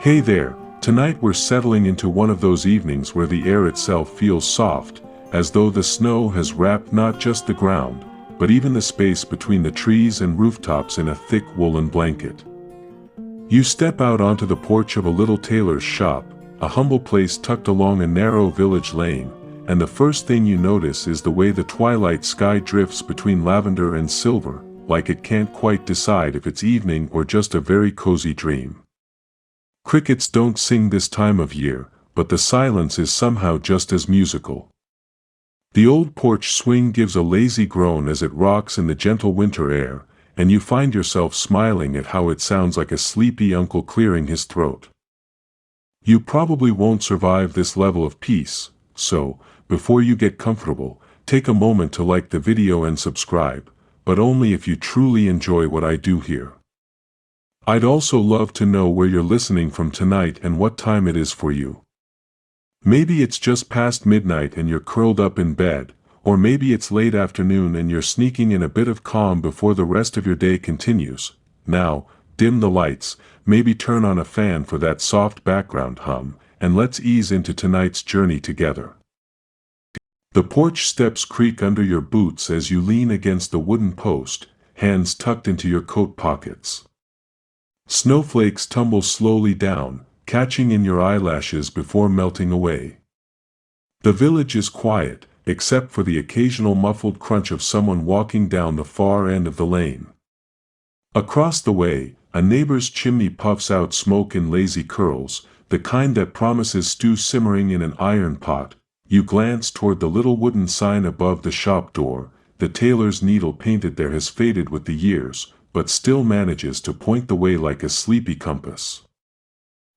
Hey there, tonight we're settling into one of those evenings where the air itself feels soft, as though the snow has wrapped not just the ground, but even the space between the trees and rooftops in a thick woolen blanket. You step out onto the porch of a little tailor's shop, a humble place tucked along a narrow village lane, and the first thing you notice is the way the twilight sky drifts between lavender and silver, like it can't quite decide if it's evening or just a very cozy dream. Crickets don't sing this time of year, but the silence is somehow just as musical. The old porch swing gives a lazy groan as it rocks in the gentle winter air, and you find yourself smiling at how it sounds like a sleepy uncle clearing his throat. You probably won't survive this level of peace, so, before you get comfortable, take a moment to like the video and subscribe, but only if you truly enjoy what I do here. I'd also love to know where you're listening from tonight and what time it is for you. Maybe it's just past midnight and you're curled up in bed, or maybe it's late afternoon and you're sneaking in a bit of calm before the rest of your day continues. Now, dim the lights, maybe turn on a fan for that soft background hum, and let's ease into tonight's journey together. The porch steps creak under your boots as you lean against the wooden post, hands tucked into your coat pockets. Snowflakes tumble slowly down, catching in your eyelashes before melting away. The village is quiet, except for the occasional muffled crunch of someone walking down the far end of the lane. Across the way, a neighbor's chimney puffs out smoke in lazy curls, the kind that promises stew simmering in an iron pot. You glance toward the little wooden sign above the shop door. The tailor's needle painted there has faded with the years, but still manages to point the way like a sleepy compass.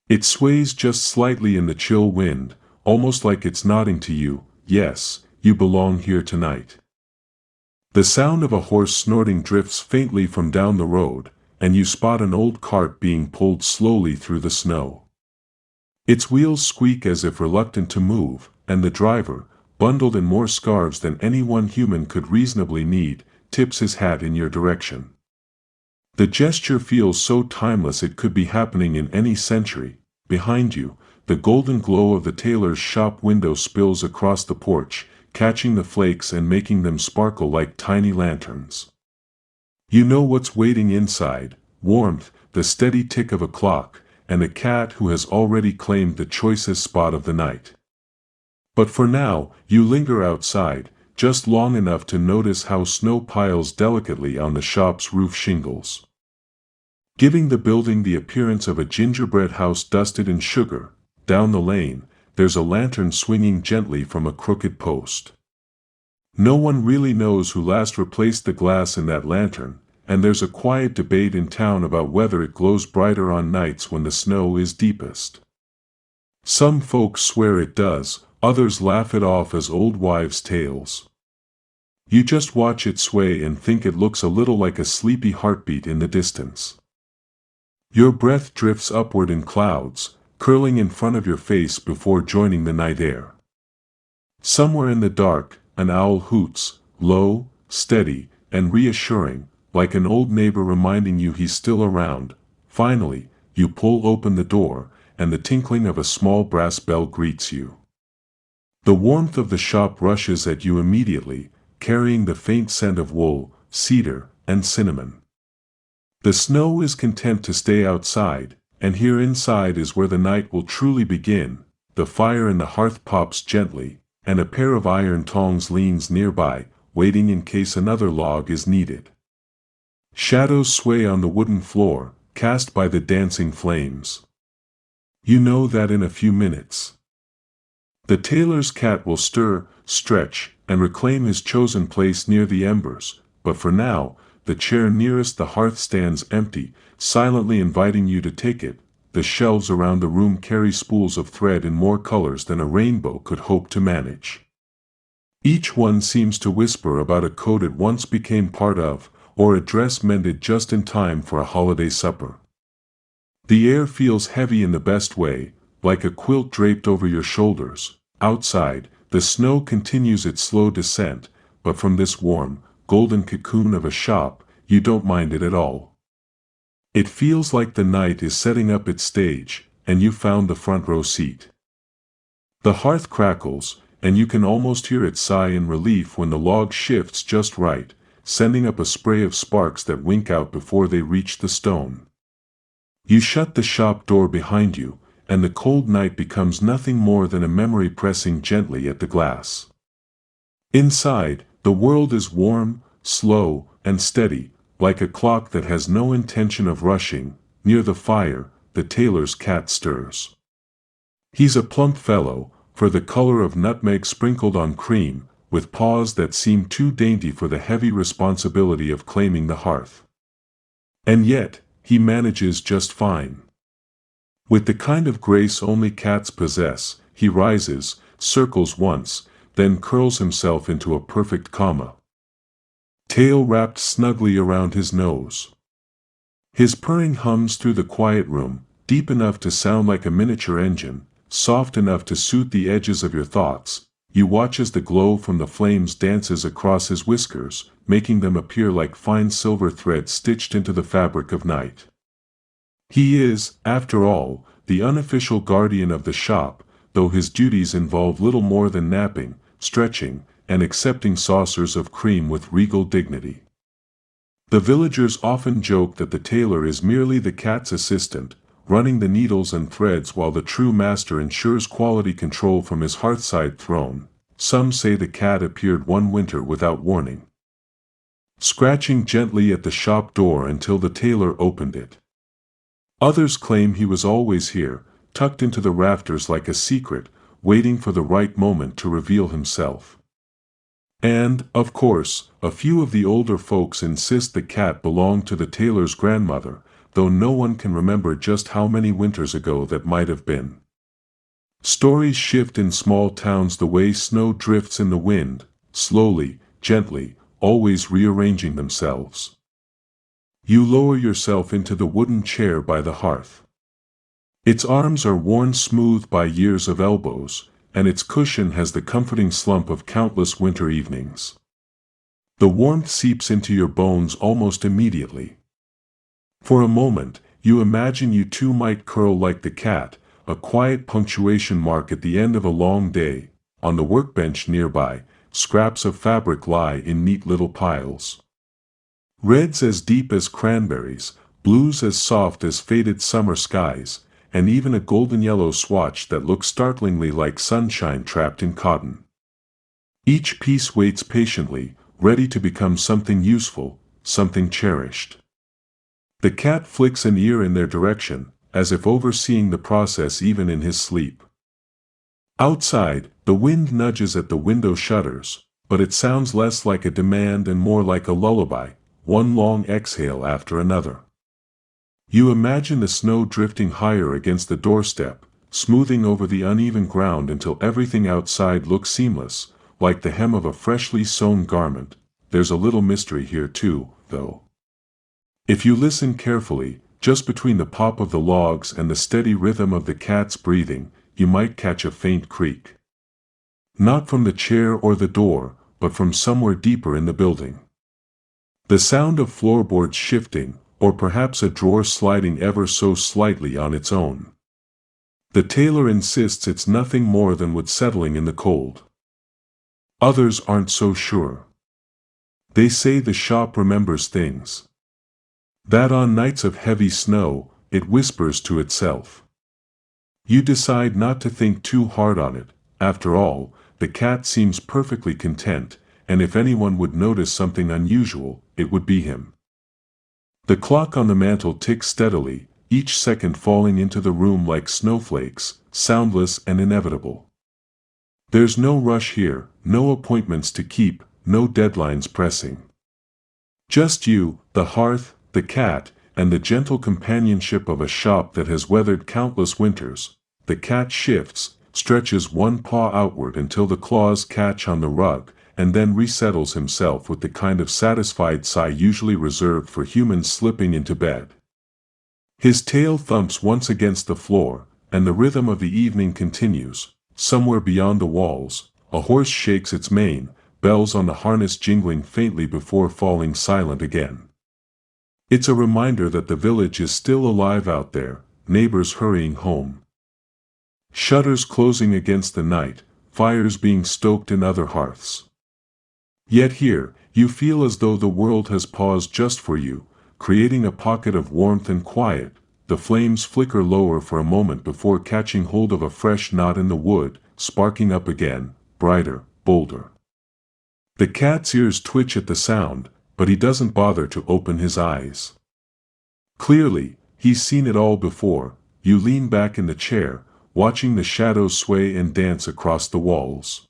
It sways just slightly in the chill wind, almost like it's nodding to you, yes, you belong here tonight. The sound of a horse snorting drifts faintly from down the road, and you spot an old cart being pulled slowly through the snow. Its wheels squeak as if reluctant to move, and the driver, bundled in more scarves than any one human could reasonably need, tips his hat in your direction. The gesture feels so timeless it could be happening in any century. Behind you, the golden glow of the tailor's shop window spills across the porch, catching the flakes and making them sparkle like tiny lanterns. You know what's waiting inside: warmth, the steady tick of a clock, and a cat who has already claimed the choicest spot of the night. But for now, you linger outside, just long enough to notice how snow piles delicately on the shop's roof shingles, giving the building the appearance of a gingerbread house dusted in sugar. Down the lane, there's a lantern swinging gently from a crooked post. No one really knows who last replaced the glass in that lantern, and there's a quiet debate in town about whether it glows brighter on nights when the snow is deepest. Some folks swear it does, others laugh it off as old wives' tales. You just watch it sway and think it looks a little like a sleepy heartbeat in the distance. Your breath drifts upward in clouds, curling in front of your face before joining the night air. Somewhere in the dark, an owl hoots, low, steady, and reassuring, like an old neighbor reminding you he's still around. Finally, you pull open the door, and the tinkling of a small brass bell greets you. The warmth of the shop rushes at you immediately, carrying the faint scent of wool, cedar, and cinnamon. The snow is content to stay outside, and here inside is where the night will truly begin. The fire in the hearth pops gently, and a pair of iron tongs leans nearby, waiting in case another log is needed. Shadows sway on the wooden floor, cast by the dancing flames. You know that in a few minutes, the tailor's cat will stir, stretch, and reclaim his chosen place near the embers, but for now, the chair nearest the hearth stands empty, silently inviting you to take it. The shelves around the room carry spools of thread in more colors than a rainbow could hope to manage. Each one seems to whisper about a coat it once became part of, or a dress mended just in time for a holiday supper. The air feels heavy in the best way, like a quilt draped over your shoulders. Outside, the snow continues its slow descent, but from this warm, golden cocoon of a shop, you don't mind it at all. It feels like the night is setting up its stage, and you found the front row seat. The hearth crackles, and you can almost hear it sigh in relief when the log shifts just right, sending up a spray of sparks that wink out before they reach the stone. You shut the shop door behind you, and the cold night becomes nothing more than a memory pressing gently at the glass. Inside, the world is warm, slow, and steady, like a clock that has no intention of rushing. Near the fire, the tailor's cat stirs. He's a plump fellow, for the color of nutmeg sprinkled on cream, with paws that seem too dainty for the heavy responsibility of claiming the hearth. And yet, he manages just fine. With the kind of grace only cats possess, he rises, circles once, then curls himself into a perfect comma. Tail wrapped snugly around his nose. His purring hums through the quiet room, deep enough to sound like a miniature engine, soft enough to suit the edges of your thoughts. You watch as the glow from the flames dances across his whiskers, making them appear like fine silver threads stitched into the fabric of night. He is, after all, the unofficial guardian of the shop, though his duties involve little more than napping, stretching, and accepting saucers of cream with regal dignity. The villagers often joke that the tailor is merely the cat's assistant, running the needles and threads while the true master ensures quality control from his hearthside throne. Some say the cat appeared one winter without warning, scratching gently at the shop door until the tailor opened it. Others claim he was always here, tucked into the rafters like a secret, waiting for the right moment to reveal himself. And, of course, a few of the older folks insist the cat belonged to the tailor's grandmother, though no one can remember just how many winters ago that might have been. Stories shift in small towns the way snow drifts in the wind, slowly, gently, always rearranging themselves. You lower yourself into the wooden chair by the hearth. Its arms are worn smooth by years of elbows, and its cushion has the comforting slump of countless winter evenings. The warmth seeps into your bones almost immediately. For a moment, you imagine you too might curl like the cat, a quiet punctuation mark at the end of a long day. On the workbench nearby, scraps of fabric lie in neat little piles. Reds as deep as cranberries, blues as soft as faded summer skies, and even a golden yellow swatch that looks startlingly like sunshine trapped in cotton. Each piece waits patiently, ready to become something useful, something cherished. The cat flicks an ear in their direction, as if overseeing the process even in his sleep. Outside, the wind nudges at the window shutters, but it sounds less like a demand and more like a lullaby, one long exhale after another. You imagine the snow drifting higher against the doorstep, smoothing over the uneven ground until everything outside looks seamless, like the hem of a freshly sewn garment. There's a little mystery here too, though. If you listen carefully, just between the pop of the logs and the steady rhythm of the cat's breathing, you might catch a faint creak. Not from the chair or the door, but from somewhere deeper in the building. The sound of floorboards shifting, or perhaps a drawer sliding ever so slightly on its own. The tailor insists it's nothing more than wood settling in the cold. Others aren't so sure. They say the shop remembers things. That on nights of heavy snow, it whispers to itself. You decide not to think too hard on it. After all, the cat seems perfectly content, and if anyone would notice something unusual, it would be him. The clock on the mantel ticks steadily, each second falling into the room like snowflakes, soundless and inevitable. There's no rush here, no appointments to keep, no deadlines pressing. Just you, the hearth, the cat, and the gentle companionship of a shop that has weathered countless winters. The cat shifts, stretches one paw outward until the claws catch on the rug, and then resettles himself with the kind of satisfied sigh usually reserved for humans slipping into bed. His tail thumps once against the floor, and the rhythm of the evening continues. Somewhere beyond the walls, a horse shakes its mane, bells on the harness jingling faintly before falling silent again. It's a reminder that the village is still alive out there, neighbors hurrying home. Shutters closing against the night, fires being stoked in other hearths. Yet here, you feel as though the world has paused just for you, creating a pocket of warmth and quiet. The flames flicker lower for a moment before catching hold of a fresh knot in the wood, sparking up again, brighter, bolder. The cat's ears twitch at the sound, but he doesn't bother to open his eyes. Clearly, he's seen it all before. You lean back in the chair, watching the shadows sway and dance across the walls.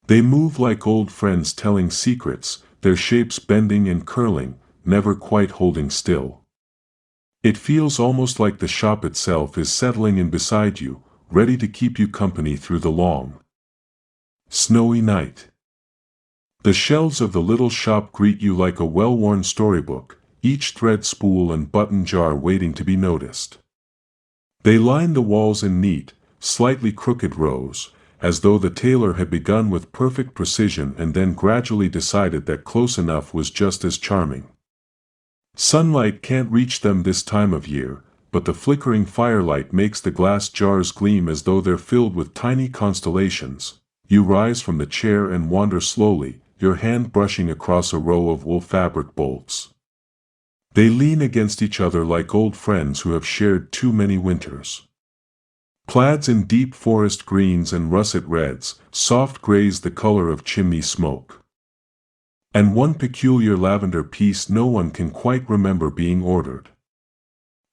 They move like old friends telling secrets, their shapes bending and curling, never quite holding still. It feels almost like the shop itself is settling in beside you, ready to keep you company through the long, snowy night. The shelves of the little shop greet you like a well-worn storybook, each thread spool and button jar waiting to be noticed. They line the walls in neat, slightly crooked rows, as though the tailor had begun with perfect precision and then gradually decided that close enough was just as charming. Sunlight can't reach them this time of year, but the flickering firelight makes the glass jars gleam as though they're filled with tiny constellations. You rise from the chair and wander slowly, your hand brushing across a row of wool fabric bolts. They lean against each other like old friends who have shared too many winters. Plaids in deep forest greens and russet reds, soft grays the color of chimney smoke. And one peculiar lavender piece no one can quite remember being ordered.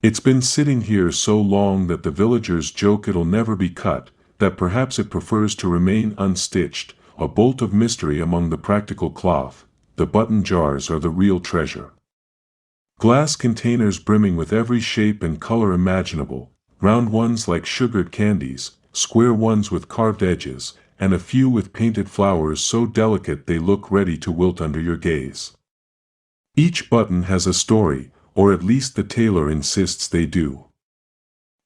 It's been sitting here so long that the villagers joke it'll never be cut, that perhaps it prefers to remain unstitched, a bolt of mystery among the practical cloth. The button jars are the real treasure. Glass containers brimming with every shape and color imaginable, round ones like sugared candies, square ones with carved edges, and a few with painted flowers so delicate they look ready to wilt under your gaze. Each button has a story, or at least the tailor insists they do.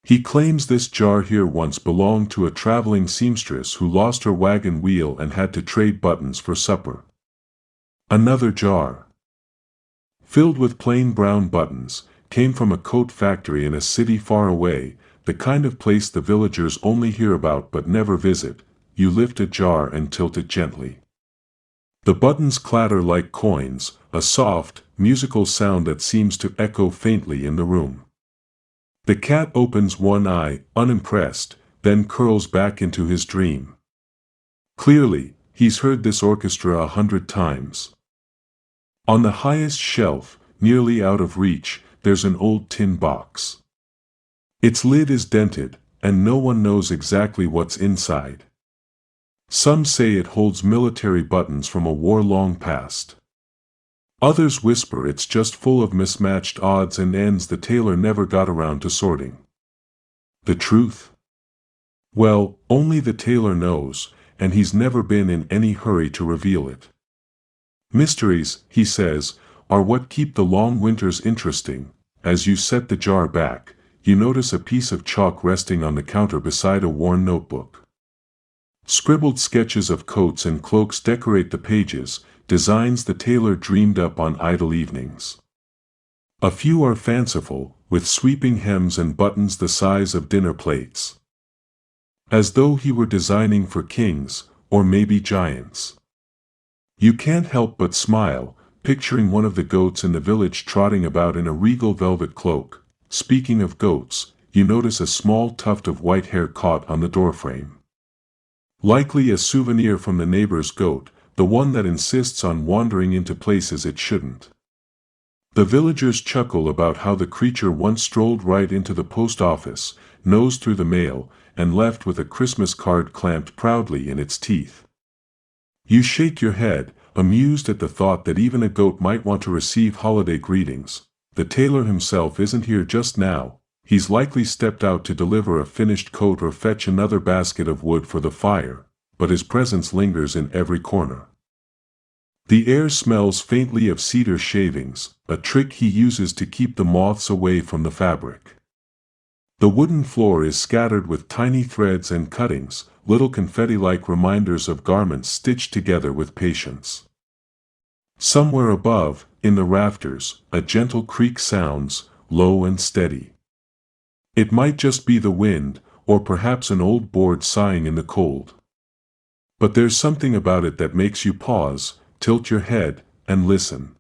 He claims this jar here once belonged to a traveling seamstress who lost her wagon wheel and had to trade buttons for supper. Another jar, filled with plain brown buttons, came from a coat factory in a city far away, the kind of place the villagers only hear about but never visit. You lift a jar and tilt it gently. The buttons clatter like coins, a soft, musical sound that seems to echo faintly in the room. The cat opens one eye, unimpressed, then curls back into his dream. Clearly, he's heard this orchestra 100 times. On the highest shelf, nearly out of reach, there's an old tin box. Its lid is dented, and no one knows exactly what's inside. Some say it holds military buttons from a war long past. Others whisper it's just full of mismatched odds and ends the tailor never got around to sorting. The truth? Well, only the tailor knows, and he's never been in any hurry to reveal it. Mysteries, he says, are what keep the long winters interesting. As you set the jar back, you notice a piece of chalk resting on the counter beside a worn notebook. Scribbled sketches of coats and cloaks decorate the pages, designs the tailor dreamed up on idle evenings. A few are fanciful, with sweeping hems and buttons the size of dinner plates. As though he were designing for kings, or maybe giants. You can't help but smile, picturing one of the goats in the village trotting about in a regal velvet cloak. Speaking of goats, you notice a small tuft of white hair caught on the doorframe. Likely a souvenir from the neighbor's goat, the one that insists on wandering into places it shouldn't. The villagers chuckle about how the creature once strolled right into the post office, nosed through the mail, and left with a Christmas card clamped proudly in its teeth. You shake your head, amused at the thought that even a goat might want to receive holiday greetings. The tailor himself isn't here just now. He's likely stepped out to deliver a finished coat or fetch another basket of wood for the fire, but his presence lingers in every corner. The air smells faintly of cedar shavings, a trick he uses to keep the moths away from the fabric. The wooden floor is scattered with tiny threads and cuttings, little confetti-like reminders of garments stitched together with patience. Somewhere above, in the rafters, a gentle creak sounds, low and steady. It might just be the wind, or perhaps an old board sighing in the cold. But there's something about it that makes you pause, tilt your head, and listen.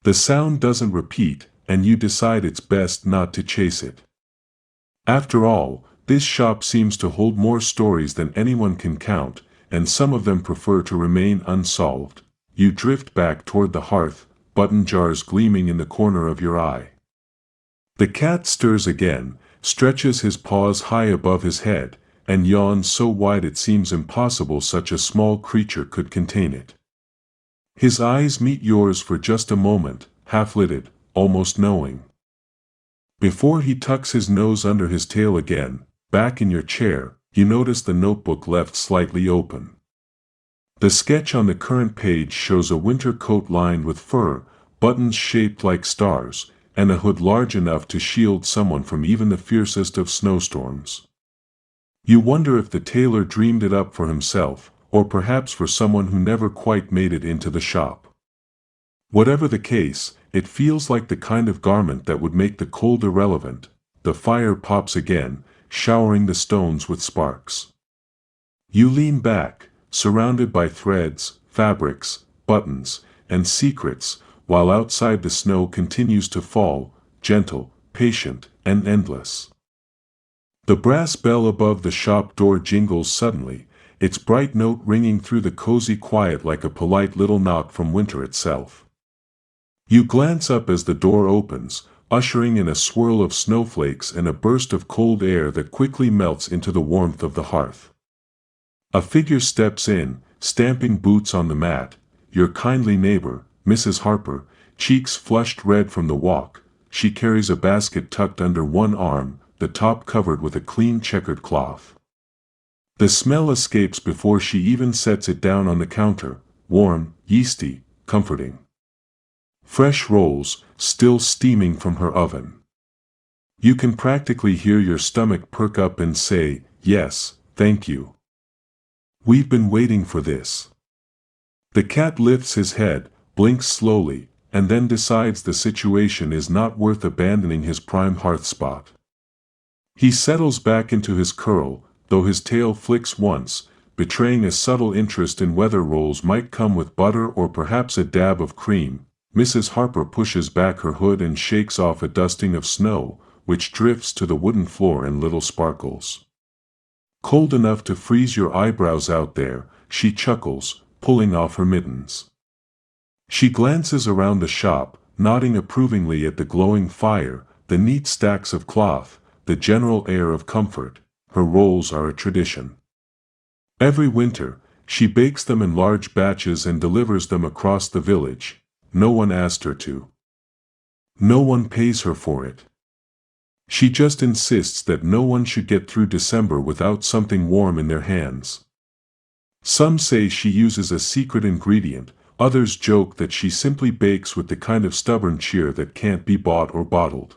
The sound doesn't repeat, and you decide it's best not to chase it. After all, this shop seems to hold more stories than anyone can count, and some of them prefer to remain unsolved. You drift back toward the hearth, button jars gleaming in the corner of your eye. The cat stirs again, stretches his paws high above his head, and yawns so wide it seems impossible such a small creature could contain it. His eyes meet yours for just a moment, half-lidded, almost knowing. Before he tucks his nose under his tail again, back in your chair, you notice the notebook left slightly open. The sketch on the current page shows a winter coat lined with fur, buttons shaped like stars, and a hood large enough to shield someone from even the fiercest of snowstorms. You wonder if the tailor dreamed it up for himself, or perhaps for someone who never quite made it into the shop. Whatever the case, it feels like the kind of garment that would make the cold irrelevant. The fire pops again, showering the stones with sparks. You lean back, surrounded by threads, fabrics, buttons, and secrets, while outside the snow continues to fall, gentle, patient, and endless. The brass bell above the shop door jingles suddenly, its bright note ringing through the cozy quiet like a polite little knock from winter itself. You glance up as the door opens, ushering in a swirl of snowflakes and a burst of cold air that quickly melts into the warmth of the hearth. A figure steps in, stamping boots on the mat, your kindly neighbor, Mrs. Harper, cheeks flushed red from the walk. She carries a basket tucked under one arm, the top covered with a clean checkered cloth. The smell escapes before she even sets it down on the counter, warm, yeasty, comforting. Fresh rolls, still steaming from her oven. You can practically hear your stomach perk up and say, "Yes, thank you. We've been waiting for this." The cat lifts his head, blinks slowly, and then decides the situation is not worth abandoning his prime hearth spot. He settles back into his curl, though his tail flicks once, betraying a subtle interest in whether rolls might come with butter or perhaps a dab of cream. Mrs. Harper pushes back her hood and shakes off a dusting of snow, which drifts to the wooden floor in little sparkles. "Cold enough to freeze your eyebrows out there," she chuckles, pulling off her mittens. She glances around the shop, nodding approvingly at the glowing fire, the neat stacks of cloth, the general air of comfort. Her rolls are a tradition. Every winter, she bakes them in large batches and delivers them across the village. No one asked her to. No one pays her for it. She just insists that no one should get through December without something warm in their hands. Some say she uses a secret ingredient, others joke that she simply bakes with the kind of stubborn cheer that can't be bought or bottled.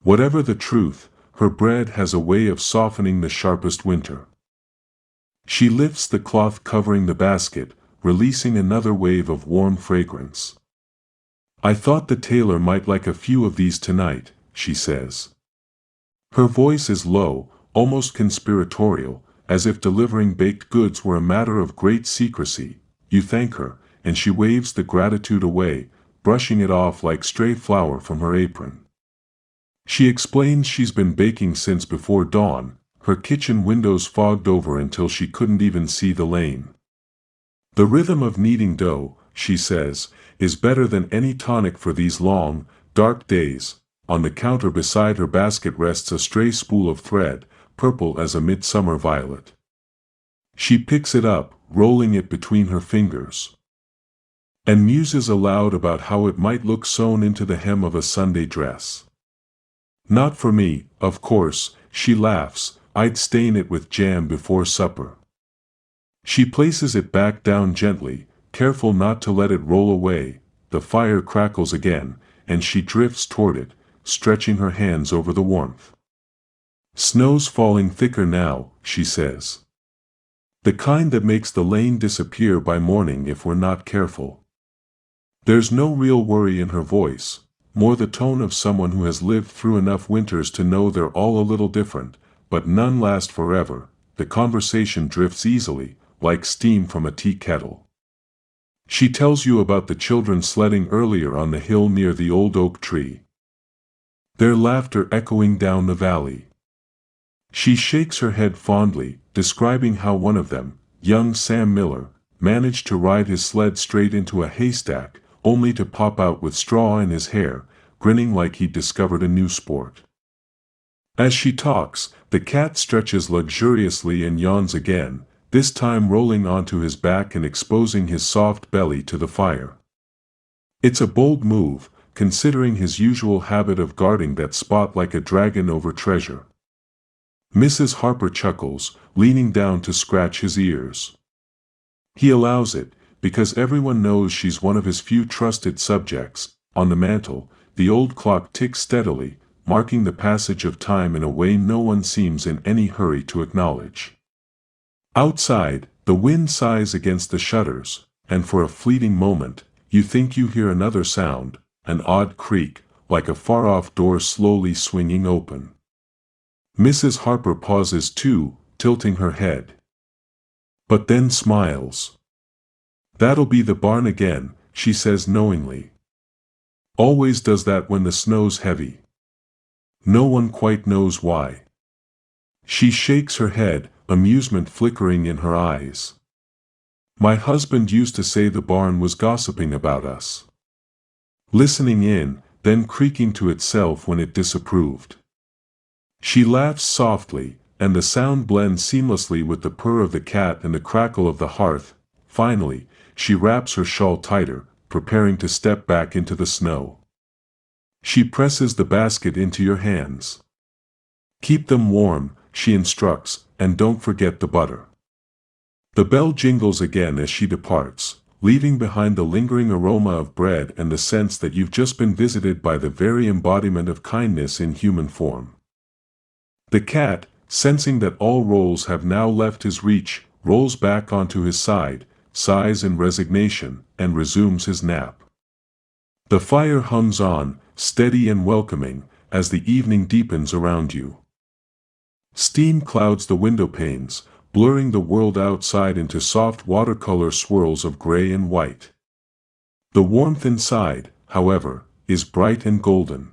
Whatever the truth, her bread has a way of softening the sharpest winter. She lifts the cloth covering the basket, releasing another wave of warm fragrance. "I thought the tailor might like a few of these tonight," she says. Her voice is low, almost conspiratorial, as if delivering baked goods were a matter of great secrecy. You thank her, and she waves the gratitude away, brushing it off like stray flour from her apron. She explains she's been baking since before dawn, her kitchen windows fogged over until she couldn't even see the lane. "The rhythm of kneading dough," she says, "is better than any tonic for these long, dark days." On the counter beside her basket rests a stray spool of thread, purple as a midsummer violet. She picks it up, rolling it between her fingers, and muses aloud about how it might look sewn into the hem of a Sunday dress. "Not for me, of course," she laughs, "I'd stain it with jam before supper." She places it back down gently, careful not to let it roll away. The fire crackles again, and she drifts toward it, stretching her hands over the warmth. "Snow's falling thicker now," she says. "The kind that makes the lane disappear by morning if we're not careful." There's no real worry in her voice, more the tone of someone who has lived through enough winters to know they're all a little different, but none last forever. The conversation drifts easily, like steam from a tea kettle. She tells you about the children sledding earlier on the hill near the old oak tree, their laughter echoing down the valley. She shakes her head fondly, describing how one of them, young Sam Miller, managed to ride his sled straight into a haystack, only to pop out with straw in his hair, grinning like he'd discovered a new sport. As she talks, the cat stretches luxuriously and yawns again, this time rolling onto his back and exposing his soft belly to the fire. It's a bold move, considering his usual habit of guarding that spot like a dragon over treasure. Mrs. Harper chuckles, leaning down to scratch his ears. He allows it, because everyone knows she's one of his few trusted subjects. On the mantel, the old clock ticks steadily, marking the passage of time in a way no one seems in any hurry to acknowledge. Outside, the wind sighs against the shutters, and for a fleeting moment, you think you hear another sound, an odd creak, like a far-off door slowly swinging open. Mrs. Harper pauses too, tilting her head. But then smiles. "That'll be the barn again," she says knowingly. "Always does that when the snow's heavy. No one quite knows why." She shakes her head, amusement flickering in her eyes. "My husband used to say the barn was gossiping about us. Listening in, then creaking to itself when it disapproved." She laughs softly, and the sound blends seamlessly with the purr of the cat and the crackle of the hearth. Finally, she wraps her shawl tighter, preparing to step back into the snow. She presses the basket into your hands. "Keep them warm," she instructs, "and don't forget the butter." The bell jingles again as she departs, leaving behind the lingering aroma of bread and the sense that you've just been visited by the very embodiment of kindness in human form. The cat, sensing that all rolls have now left his reach, rolls back onto his side, sighs in resignation, and resumes his nap. The fire hums on, steady and welcoming, as the evening deepens around you. Steam clouds the window panes, blurring the world outside into soft watercolor swirls of gray and white. The warmth inside, however, is bright and golden.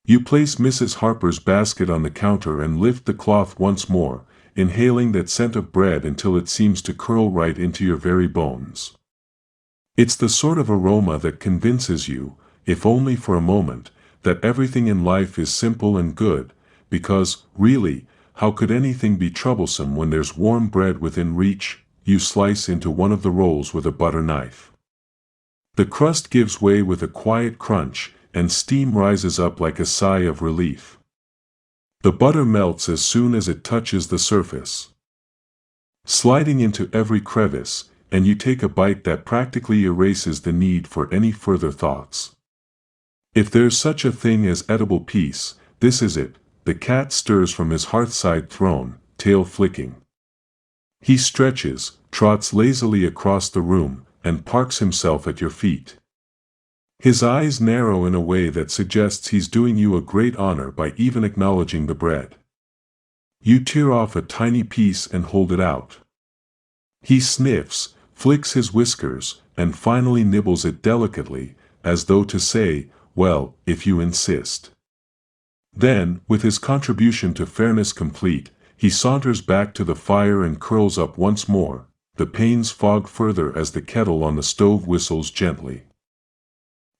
You place Mrs. Harper's basket on the counter and lift the cloth once more, inhaling that scent of bread until it seems to curl right into your very bones. It's the sort of aroma that convinces you, if only for a moment, that everything in life is simple and good, because, really, how could anything be troublesome when there's warm bread within reach? You slice into one of the rolls with a butter knife. The crust gives way with a quiet crunch, and steam rises up like a sigh of relief. The butter melts as soon as it touches the surface, sliding into every crevice, and you take a bite that practically erases the need for any further thoughts. If there's such a thing as edible peace, this is it. The cat stirs from his hearthside throne, tail flicking. He stretches, trots lazily across the room, and parks himself at your feet. His eyes narrow in a way that suggests he's doing you a great honor by even acknowledging the bread. You tear off a tiny piece and hold it out. He sniffs, flicks his whiskers, and finally nibbles it delicately, as though to say, "Well, if you insist." Then, with his contribution to fairness complete, he saunters back to the fire and curls up once more. The panes fog further as the kettle on the stove whistles gently.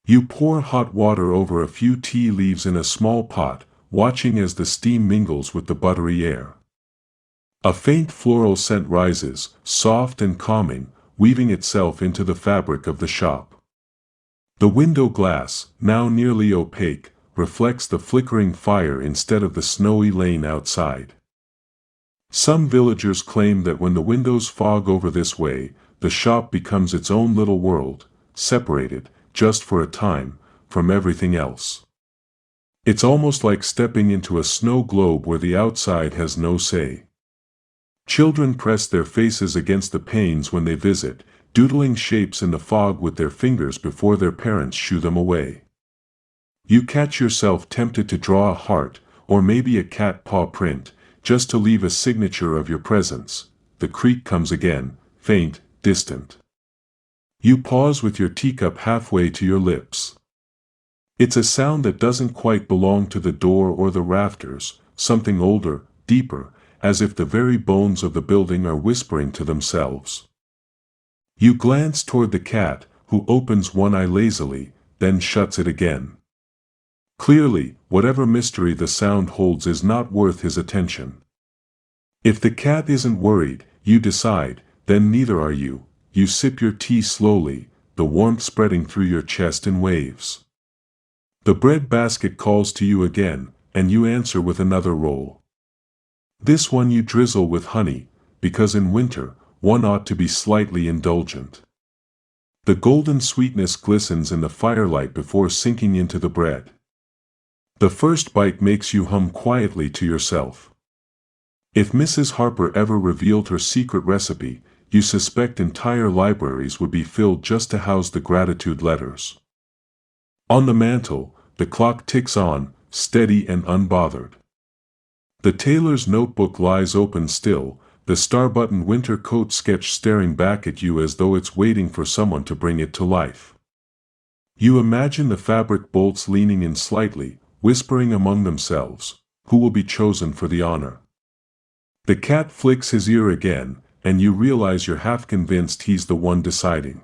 You pour hot water over a few tea leaves in a small pot, watching as the steam mingles with the buttery air. A faint floral scent rises, soft and calming, weaving itself into the fabric of the shop. The window glass, now nearly opaque, reflects the flickering fire instead of the snowy lane outside. Some villagers claim that when the windows fog over this way, the shop becomes its own little world, separated, just for a time, from everything else. It's almost like stepping into a snow globe where the outside has no say. Children press their faces against the panes when they visit, doodling shapes in the fog with their fingers before their parents shoo them away. You catch yourself tempted to draw a heart, or maybe a cat paw print, just to leave a signature of your presence. The creak comes again, faint, distant. You pause with your teacup halfway to your lips. It's a sound that doesn't quite belong to the door or the rafters, something older, deeper, as if the very bones of the building are whispering to themselves. You glance toward the cat, who opens one eye lazily, then shuts it again. Clearly, whatever mystery the sound holds is not worth his attention. If the cat isn't worried, you decide, then neither are you. You sip your tea slowly, the warmth spreading through your chest in waves. The bread basket calls to you again, and you answer with another roll. This one you drizzle with honey, because in winter, one ought to be slightly indulgent. The golden sweetness glistens in the firelight before sinking into the bread. The first bite makes you hum quietly to yourself. If Mrs. Harper ever revealed her secret recipe, you suspect entire libraries would be filled just to house the gratitude letters. On the mantel, the clock ticks on, steady and unbothered. The tailor's notebook lies open still, the star-buttoned winter coat sketch staring back at you as though it's waiting for someone to bring it to life. You imagine the fabric bolts leaning in slightly, whispering among themselves, who will be chosen for the honor. The cat flicks his ear again, and you realize you're half convinced he's the one deciding.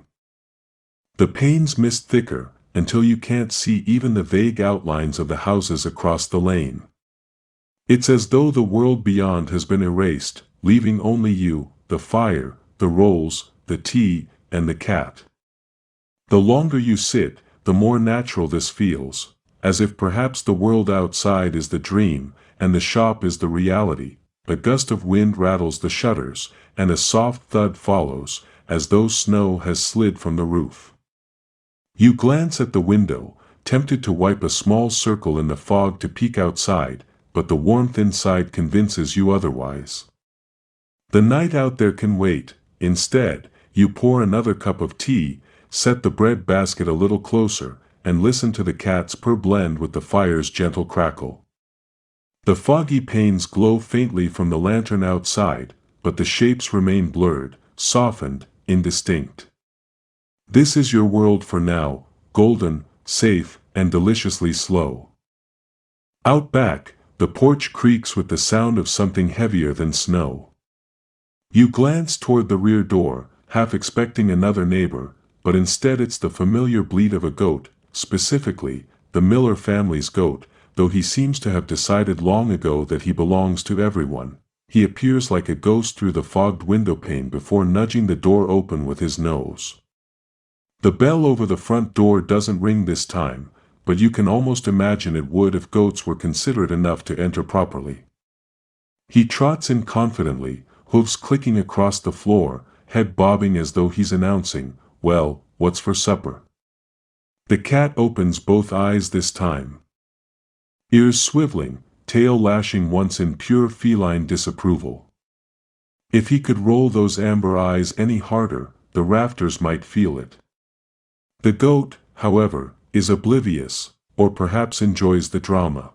The panes mist thicker, until you can't see even the vague outlines of the houses across the lane. It's as though the world beyond has been erased, leaving only you, the fire, the rolls, the tea, and the cat. The longer you sit, the more natural this feels, as if perhaps the world outside is the dream, and the shop is the reality. A gust of wind rattles the shutters, and a soft thud follows, as though snow has slid from the roof. You glance at the window, tempted to wipe a small circle in the fog to peek outside, but the warmth inside convinces you otherwise. The night out there can wait. Instead, you pour another cup of tea, set the bread basket a little closer, and listen to the cat's purr blend with the fire's gentle crackle. The foggy panes glow faintly from the lantern outside, but the shapes remain blurred, softened, indistinct. This is your world for now, golden, safe, and deliciously slow. Out back, the porch creaks with the sound of something heavier than snow. You glance toward the rear door, half expecting another neighbor, but instead it's the familiar bleat of a goat, specifically, the Miller family's goat. Though he seems to have decided long ago that he belongs to everyone, he appears like a ghost through the fogged windowpane before nudging the door open with his nose. The bell over the front door doesn't ring this time, but you can almost imagine it would if goats were considerate enough to enter properly. He trots in confidently, hooves clicking across the floor, head bobbing as though he's announcing, "Well, what's for supper?" The cat opens both eyes this time. Ears swiveling, tail lashing once in pure feline disapproval. If he could roll those amber eyes any harder, the rafters might feel it. The goat, however, is oblivious, or perhaps enjoys the drama.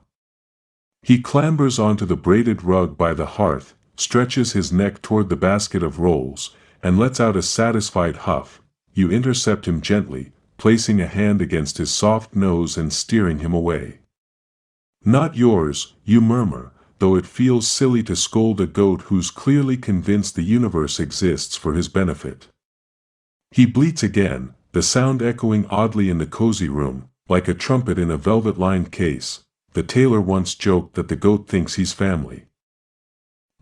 He clambers onto the braided rug by the hearth, stretches his neck toward the basket of rolls, and lets out a satisfied huff. You intercept him gently, placing a hand against his soft nose and steering him away. "Not yours," you murmur, though it feels silly to scold a goat who's clearly convinced the universe exists for his benefit. He bleats again, the sound echoing oddly in the cozy room, like a trumpet in a velvet-lined case. The tailor once joked that the goat thinks he's family.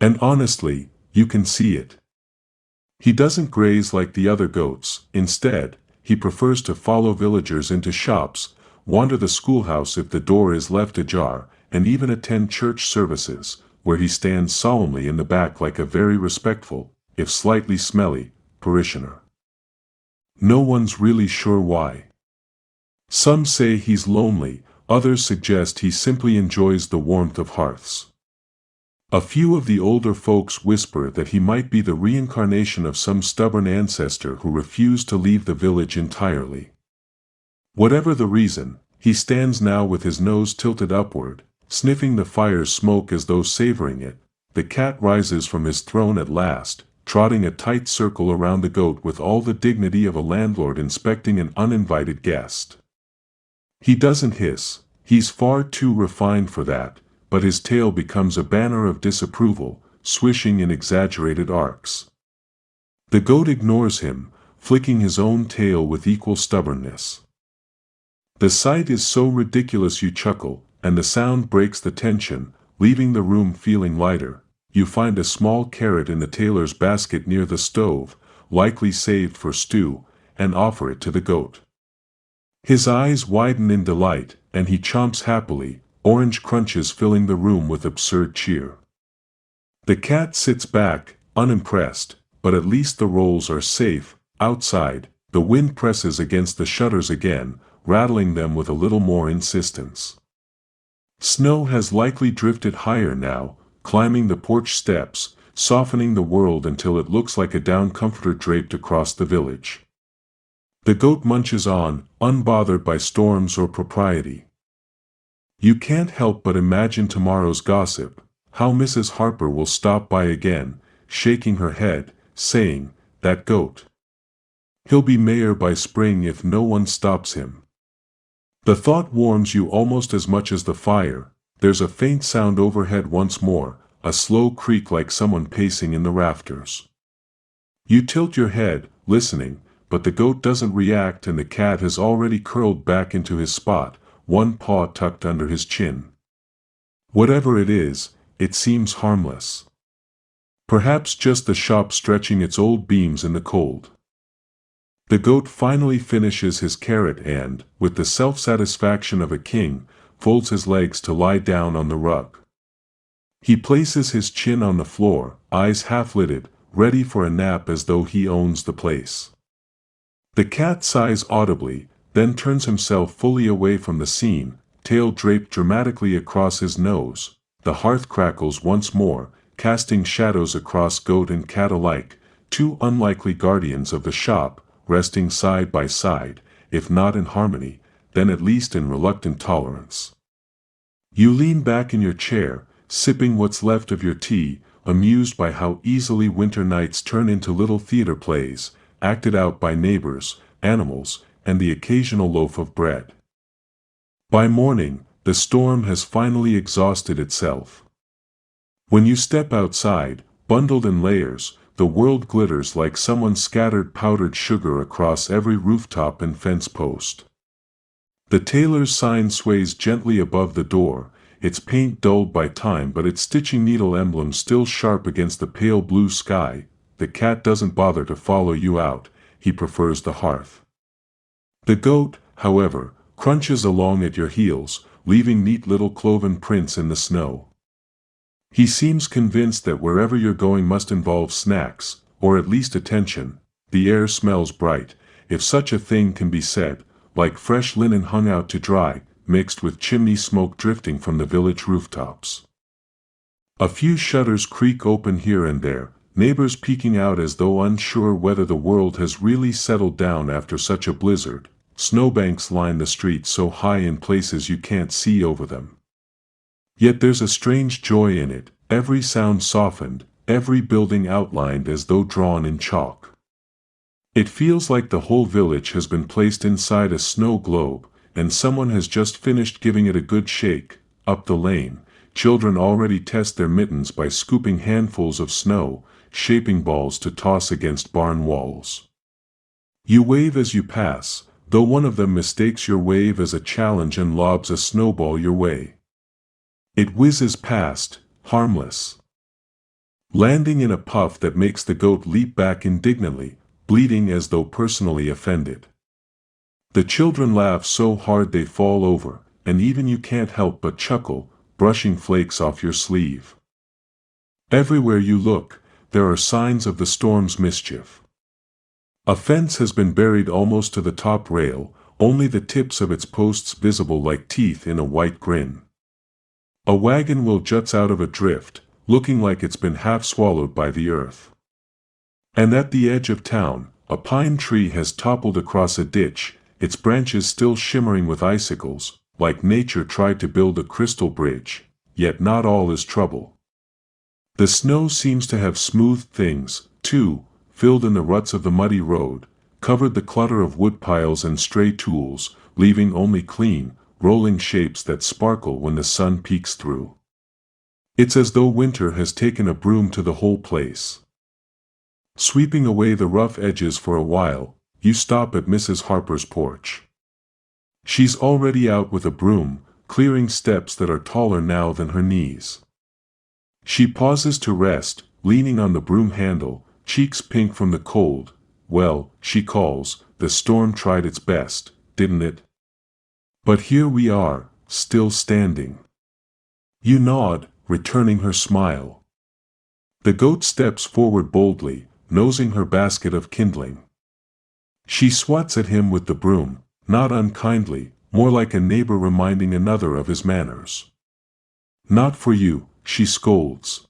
And honestly, you can see it. He doesn't graze like the other goats. Instead, he prefers to follow villagers into shops, wander the schoolhouse if the door is left ajar, and even attend church services, where he stands solemnly in the back like a very respectful, if slightly smelly, parishioner. No one's really sure why. Some say he's lonely, others suggest he simply enjoys the warmth of hearths. A few of the older folks whisper that he might be the reincarnation of some stubborn ancestor who refused to leave the village entirely. Whatever the reason, He stands now with his nose tilted upward, sniffing the fire's smoke as though savoring it. The cat rises from his throne at last, trotting a tight circle around the goat with all the dignity of a landlord inspecting an uninvited guest. He doesn't hiss, he's far too refined for that, but his tail becomes a banner of disapproval, swishing in exaggerated arcs. The goat ignores him, flicking his own tail with equal stubbornness. The sight is so ridiculous you chuckle, and the sound breaks the tension, leaving the room feeling lighter. You find a small carrot in the tailor's basket near the stove, likely saved for stew, and offer it to the goat. His eyes widen in delight, and he chomps happily, orange crunches filling the room with absurd cheer. The cat sits back, unimpressed, but at least the rolls are safe. Outside, the wind presses against the shutters again, rattling them with a little more insistence. Snow has likely drifted higher now, climbing the porch steps, softening the world until it looks like a down comforter draped across the village. The goat munches on, unbothered by storms or propriety. You can't help but imagine tomorrow's gossip, how Mrs. Harper will stop by again, shaking her head, saying, "That goat. He'll be mayor by spring if no one stops him." The thought warms you almost as much as the fire. There's a faint sound overhead once more, a slow creak like someone pacing in the rafters. You tilt your head, listening, but the goat doesn't react and the cat has already curled back into his spot, one paw tucked under his chin. Whatever it is, it seems harmless. Perhaps just the shop stretching its old beams in the cold. The goat finally finishes his carrot and, with the self-satisfaction of a king, folds his legs to lie down on the rug. He places his chin on the floor, eyes half-lidded, ready for a nap as though he owns the place. The cat sighs audibly, then turns himself fully away from the scene, tail draped dramatically across his nose. The hearth crackles once more, casting shadows across goat and cat alike, two unlikely guardians of the shop, resting side by side, if not in harmony, then at least in reluctant tolerance. You lean back in your chair, sipping what's left of your tea, amused by how easily winter nights turn into little theater plays, acted out by neighbors, animals, and the occasional loaf of bread. By morning, the storm has finally exhausted itself. When you step outside, bundled in layers, the world glitters like someone scattered powdered sugar across every rooftop and fence post. The tailor's sign sways gently above the door, its paint dulled by time but its stitching needle emblem still sharp against the pale blue sky. The cat doesn't bother to follow you out, he prefers the hearth. The goat, however, crunches along at your heels, leaving neat little cloven prints in the snow. He seems convinced that wherever you're going must involve snacks, or at least attention. The air smells bright, if such a thing can be said, like fresh linen hung out to dry, mixed with chimney smoke drifting from the village rooftops. A few shutters creak open here and there, neighbors peeking out as though unsure whether the world has really settled down after such a blizzard. Snowbanks line the streets so high in places you can't see over them. Yet there's a strange joy in it, every sound softened, every building outlined as though drawn in chalk. It feels like the whole village has been placed inside a snow globe, and someone has just finished giving it a good shake. Up the lane, children already test their mittens by scooping handfuls of snow, shaping balls to toss against barn walls. You wave as you pass, though one of them mistakes your wave as a challenge and lobs a snowball your way. It whizzes past, harmless, landing in a puff that makes the goat leap back indignantly, bleating as though personally offended. The children laugh so hard they fall over, and even you can't help but chuckle, brushing flakes off your sleeve. Everywhere you look, there are signs of the storm's mischief. A fence has been buried almost to the top rail, only the tips of its posts visible like teeth in a white grin. A wagon wheel juts out of a drift, looking like it's been half swallowed by the earth. And at the edge of town, a pine tree has toppled across a ditch, its branches still shimmering with icicles, like nature tried to build a crystal bridge, yet not all is trouble. The snow seems to have smoothed things, too, filled in the ruts of the muddy road, covered the clutter of wood piles and stray tools, leaving only clean, rolling shapes that sparkle when the sun peeks through. It's as though winter has taken a broom to the whole place. Sweeping away the rough edges for a while, you stop at Mrs. Harper's porch. She's already out with a broom, clearing steps that are taller now than her knees. She pauses to rest, leaning on the broom handle, cheeks pink from the cold. Well, she calls, the storm tried its best, didn't it? But here we are, still standing. You nod, returning her smile. The goat steps forward boldly, nosing her basket of kindling. She swats at him with the broom, not unkindly, more like a neighbor reminding another of his manners. Not for you, she scolds.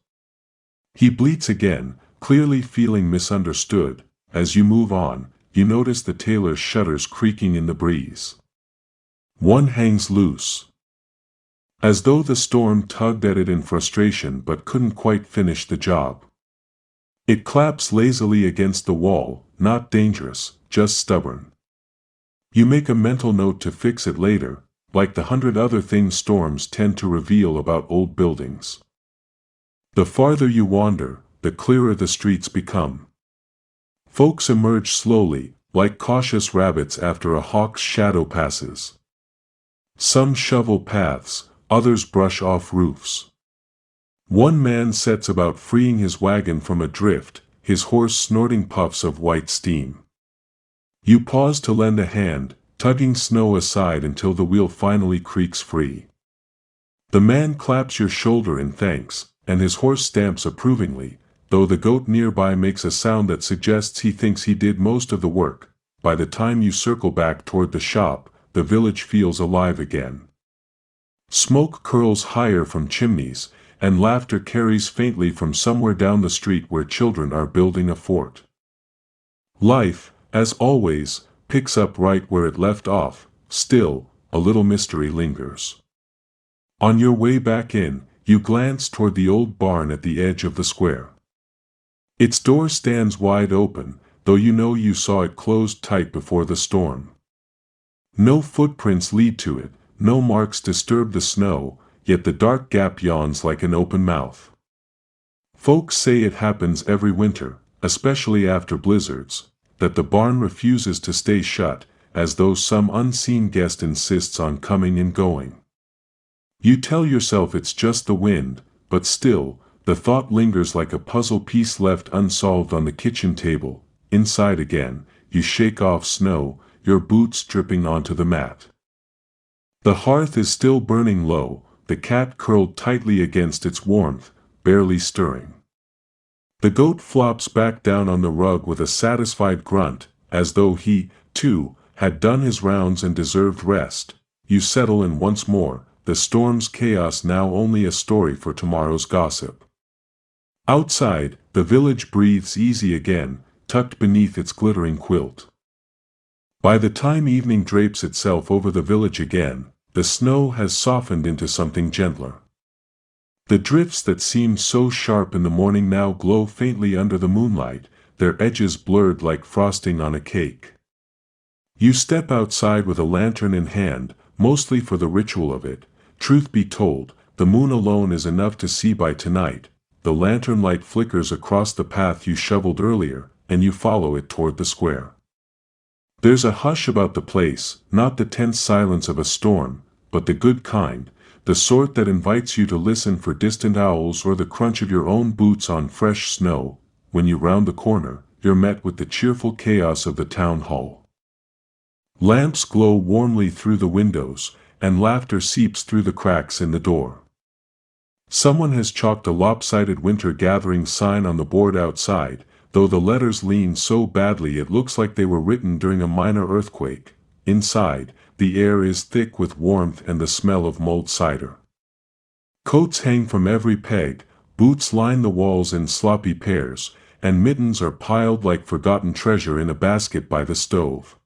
He bleats again, clearly feeling misunderstood. As you move on, you notice the tailor's shutters creaking in the breeze. One hangs loose, as though the storm tugged at it in frustration but couldn't quite finish the job. It claps lazily against the wall, not dangerous, just stubborn. You make a mental note to fix it later, like the 100 other things storms tend to reveal about old buildings. The farther you wander, the clearer the streets become. Folks emerge slowly, like cautious rabbits after a hawk's shadow passes. Some shovel paths, others brush off roofs. One man sets about freeing his wagon from a drift, his horse snorting puffs of white steam. You pause to lend a hand, tugging snow aside until the wheel finally creaks free. The man claps your shoulder in thanks, and his horse stamps approvingly, though the goat nearby makes a sound that suggests he thinks he did most of the work. By the time you circle back toward the shop, the village feels alive again. Smoke curls higher from chimneys, and laughter carries faintly from somewhere down the street where children are building a fort. Life, as always, picks up right where it left off. Still, a little mystery lingers. On your way back in, you glance toward the old barn at the edge of the square. Its door stands wide open, though you know you saw it closed tight before the storm. No footprints lead to it, no marks disturb the snow, yet the dark gap yawns like an open mouth. Folks say it happens every winter, especially after blizzards, that the barn refuses to stay shut, as though some unseen guest insists on coming and going. You tell yourself it's just the wind, but still, the thought lingers like a puzzle piece left unsolved on the kitchen table. Inside again, you shake off snow, your boots dripping onto the mat. The hearth is still burning low, the cat curled tightly against its warmth, barely stirring. The goat flops back down on the rug with a satisfied grunt, as though he, too, had done his rounds and deserved rest. You settle in once more, the storm's chaos now only a story for tomorrow's gossip. Outside, the village breathes easy again, tucked beneath its glittering quilt. By the time evening drapes itself over the village again, the snow has softened into something gentler. The drifts that seemed so sharp in the morning now glow faintly under the moonlight, their edges blurred like frosting on a cake. You step outside with a lantern in hand, mostly for the ritual of it. Truth be told, the moon alone is enough to see by tonight. The lantern light flickers across the path you shoveled earlier, and you follow it toward the square. There's a hush about the place, not the tense silence of a storm, but the good kind, the sort that invites you to listen for distant owls or the crunch of your own boots on fresh snow. When you round the corner, you're met with the cheerful chaos of the town hall. Lamps glow warmly through the windows, and laughter seeps through the cracks in the door. Someone has chalked a lopsided winter gathering sign on the board outside, though the letters lean so badly it looks like they were written during a minor earthquake. Inside, the air is thick with warmth and the smell of mulled cider. Coats hang from every peg, boots line the walls in sloppy pairs, and mittens are piled like forgotten treasure in a basket by the stove.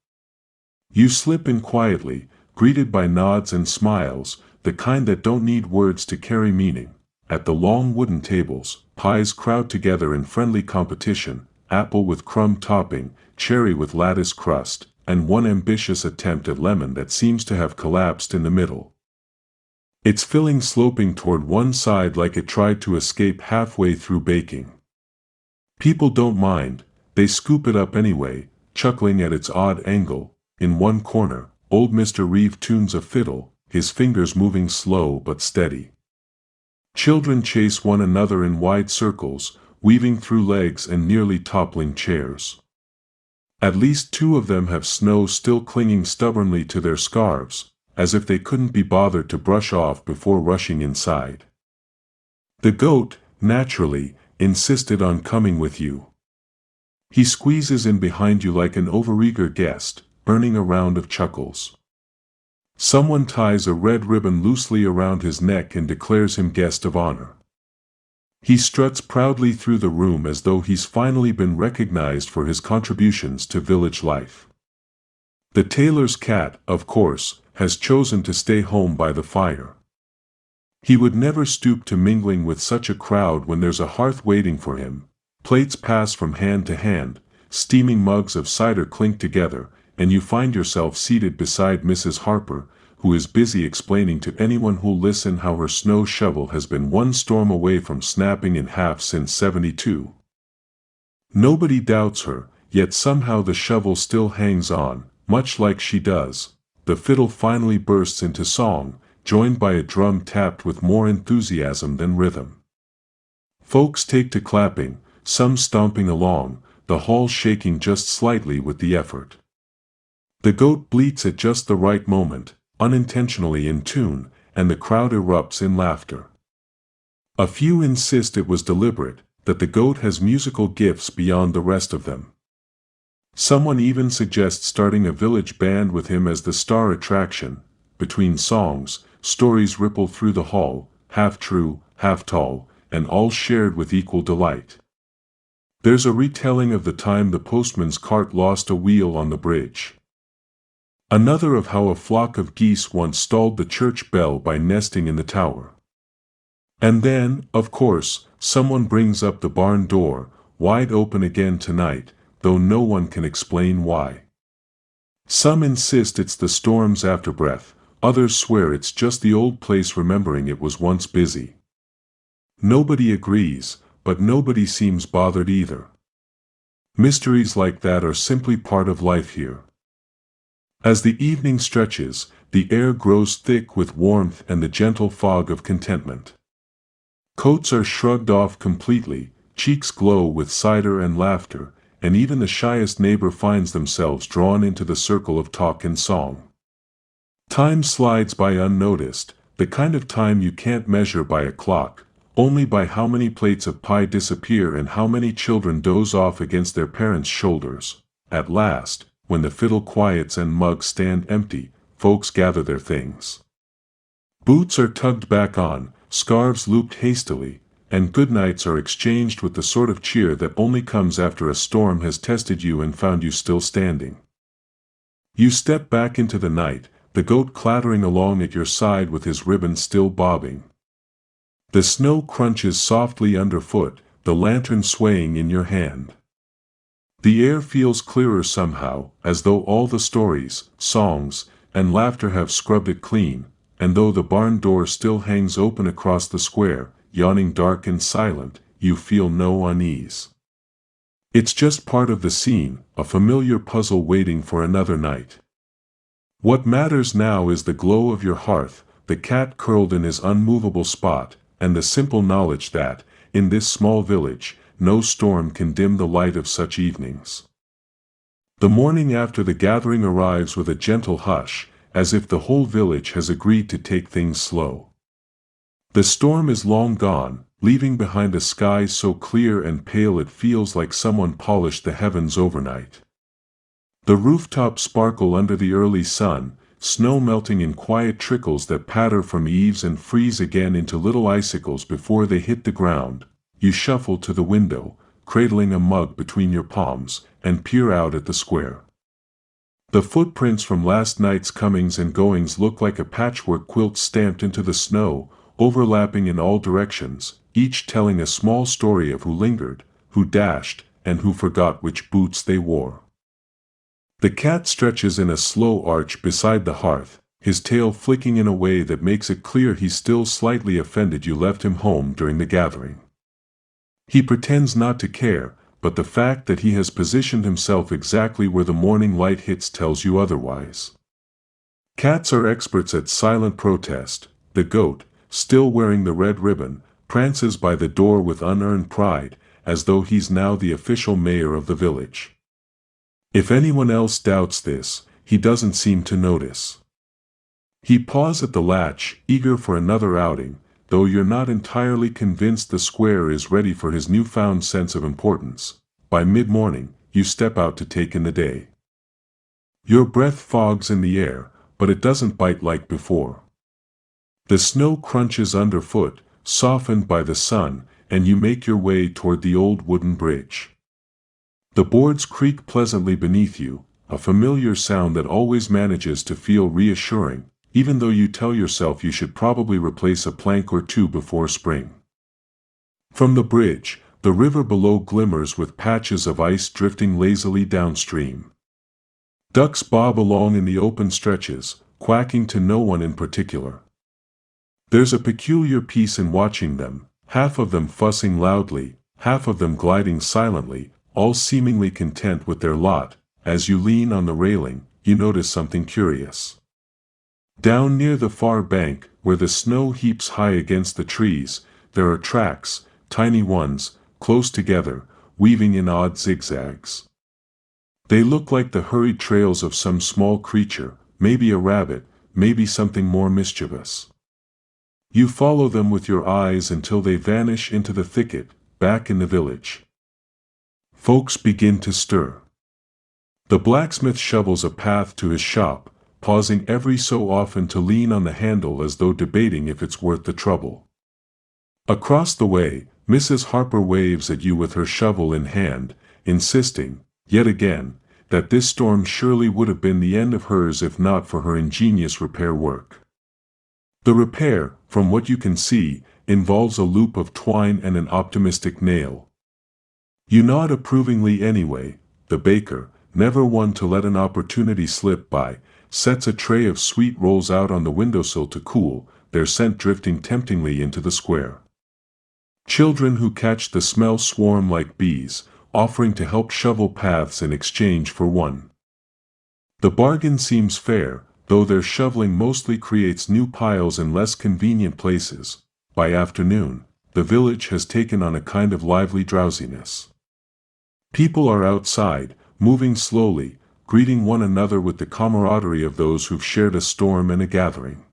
You slip in quietly, greeted by nods and smiles, the kind that don't need words to carry meaning. At the long wooden tables, pies crowd together in friendly competition, apple with crumb topping, cherry with lattice crust, and one ambitious attempt at lemon that seems to have collapsed in the middle. Its filling sloping toward one side like it tried to escape halfway through baking. People don't mind, they scoop it up anyway, chuckling at its odd angle. In one corner, old Mr. Reeve tunes a fiddle, his fingers moving slow but steady. Children chase one another in wide circles, weaving through legs and nearly toppling chairs. At least two of them have snow still clinging stubbornly to their scarves, as if they couldn't be bothered to brush off before rushing inside. The goat, naturally, insisted on coming with you. He squeezes in behind you like an overeager guest, earning a round of chuckles. Someone ties a red ribbon loosely around his neck and declares him guest of honor. He struts proudly through the room as though he's finally been recognized for his contributions to village life. The tailor's cat, of course, has chosen to stay home by the fire. He would never stoop to mingling with such a crowd when there's a hearth waiting for him. Plates pass from hand to hand, steaming mugs of cider clink together, and you find yourself seated beside Mrs. Harper, who is busy explaining to anyone who'll listen how her snow shovel has been one storm away from snapping in half since '72. Nobody doubts her, yet somehow the shovel still hangs on, much like she does. The fiddle finally bursts into song, joined by a drum tapped with more enthusiasm than rhythm. Folks take to clapping, some stomping along, the hall shaking just slightly with the effort. The goat bleats at just the right moment, unintentionally in tune, and the crowd erupts in laughter. A few insist it was deliberate, that the goat has musical gifts beyond the rest of them. Someone even suggests starting a village band with him as the star attraction. Between songs, stories ripple through the hall, half true, half tall, and all shared with equal delight. There's a retelling of the time the postman's cart lost a wheel on the bridge. Another of how a flock of geese once stalled the church bell by nesting in the tower. And then, of course, someone brings up the barn door, wide open again tonight, though no one can explain why. Some insist it's the storm's afterbreath, others swear it's just the old place remembering it was once busy. Nobody agrees, but nobody seems bothered either. Mysteries like that are simply part of life here. As the evening stretches, the air grows thick with warmth and the gentle fog of contentment. Coats are shrugged off completely, cheeks glow with cider and laughter, and even the shyest neighbor finds themselves drawn into the circle of talk and song. Time slides by unnoticed, the kind of time you can't measure by a clock, only by how many plates of pie disappear and how many children doze off against their parents' shoulders. At last, when the fiddle quiets and mugs stand empty, folks gather their things. Boots are tugged back on, scarves looped hastily, and goodnights are exchanged with the sort of cheer that only comes after a storm has tested you and found you still standing. You step back into the night, the goat clattering along at your side with his ribbon still bobbing. The snow crunches softly underfoot, the lantern swaying in your hand. The air feels clearer somehow, as though all the stories, songs, and laughter have scrubbed it clean, and though the barn door still hangs open across the square, yawning dark and silent, you feel no unease. It's just part of the scene, a familiar puzzle waiting for another night. What matters now is the glow of your hearth, the cat curled in his unmovable spot, and the simple knowledge that, in this small village, no storm can dim the light of such evenings. The morning after the gathering arrives with a gentle hush, as if the whole village has agreed to take things slow. The storm is long gone, leaving behind a sky so clear and pale it feels like someone polished the heavens overnight. The rooftops sparkle under the early sun, snow melting in quiet trickles that patter from eaves and freeze again into little icicles before they hit the ground. You shuffle to the window, cradling a mug between your palms, and peer out at the square. The footprints from last night's comings and goings look like a patchwork quilt stamped into the snow, overlapping in all directions, each telling a small story of who lingered, who dashed, and who forgot which boots they wore. The cat stretches in a slow arch beside the hearth, his tail flicking in a way that makes it clear he's still slightly offended you left him home during the gathering. He pretends not to care, but the fact that he has positioned himself exactly where the morning light hits tells you otherwise. Cats are experts at silent protest. The goat, still wearing the red ribbon, prances by the door with unearned pride, as though he's now the official mayor of the village. If anyone else doubts this, he doesn't seem to notice. He paws at the latch, eager for another outing, though you're not entirely convinced the square is ready for his newfound sense of importance. By mid-morning, you step out to take in the day. Your breath fogs in the air, but it doesn't bite like before. The snow crunches underfoot, softened by the sun, and you make your way toward the old wooden bridge. The boards creak pleasantly beneath you, a familiar sound that always manages to feel reassuring, even though you tell yourself you should probably replace a plank or two before spring. From the bridge, the river below glimmers with patches of ice drifting lazily downstream. Ducks bob along in the open stretches, quacking to no one in particular. There's a peculiar peace in watching them, half of them fussing loudly, half of them gliding silently, all seemingly content with their lot. As you lean on the railing, you notice something curious. Down near the far bank, where the snow heaps high against the trees, there are tracks, tiny ones, close together, weaving in odd zigzags. They look like the hurried trails of some small creature, maybe a rabbit, maybe something more mischievous. You follow them with your eyes until they vanish into the thicket, back in the village. Folks begin to stir. The blacksmith shovels a path to his shop, pausing every so often to lean on the handle as though debating if it's worth the trouble. Across the way, Mrs. Harper waves at you with her shovel in hand, insisting, yet again, that this storm surely would have been the end of hers if not for her ingenious repair work. The repair, from what you can see, involves a loop of twine and an optimistic nail. You nod approvingly anyway. The baker, never one to let an opportunity slip by, sets a tray of sweet rolls out on the windowsill to cool, their scent drifting temptingly into the square. Children who catch the smell swarm like bees, offering to help shovel paths in exchange for one. The bargain seems fair, though their shoveling mostly creates new piles in less convenient places. By afternoon, the village has taken on a kind of lively drowsiness. People are outside, moving slowly, greeting one another with the camaraderie of those who've shared a storm and a gathering.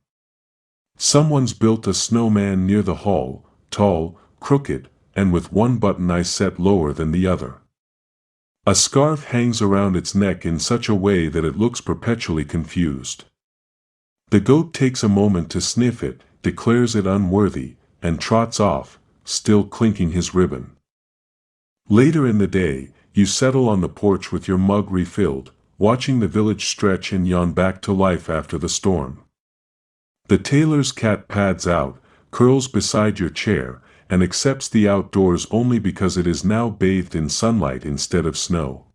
Someone's built a snowman near the hall, tall, crooked, and with one button eye set lower than the other. A scarf hangs around its neck in such a way that it looks perpetually confused. The goat takes a moment to sniff it, declares it unworthy, and trots off, still clinking his ribbon. Later in the day, you settle on the porch with your mug refilled, watching the village stretch and yawn back to life after the storm. The tailor's cat pads out, curls beside your chair, and accepts the outdoors only because it is now bathed in sunlight instead of snow.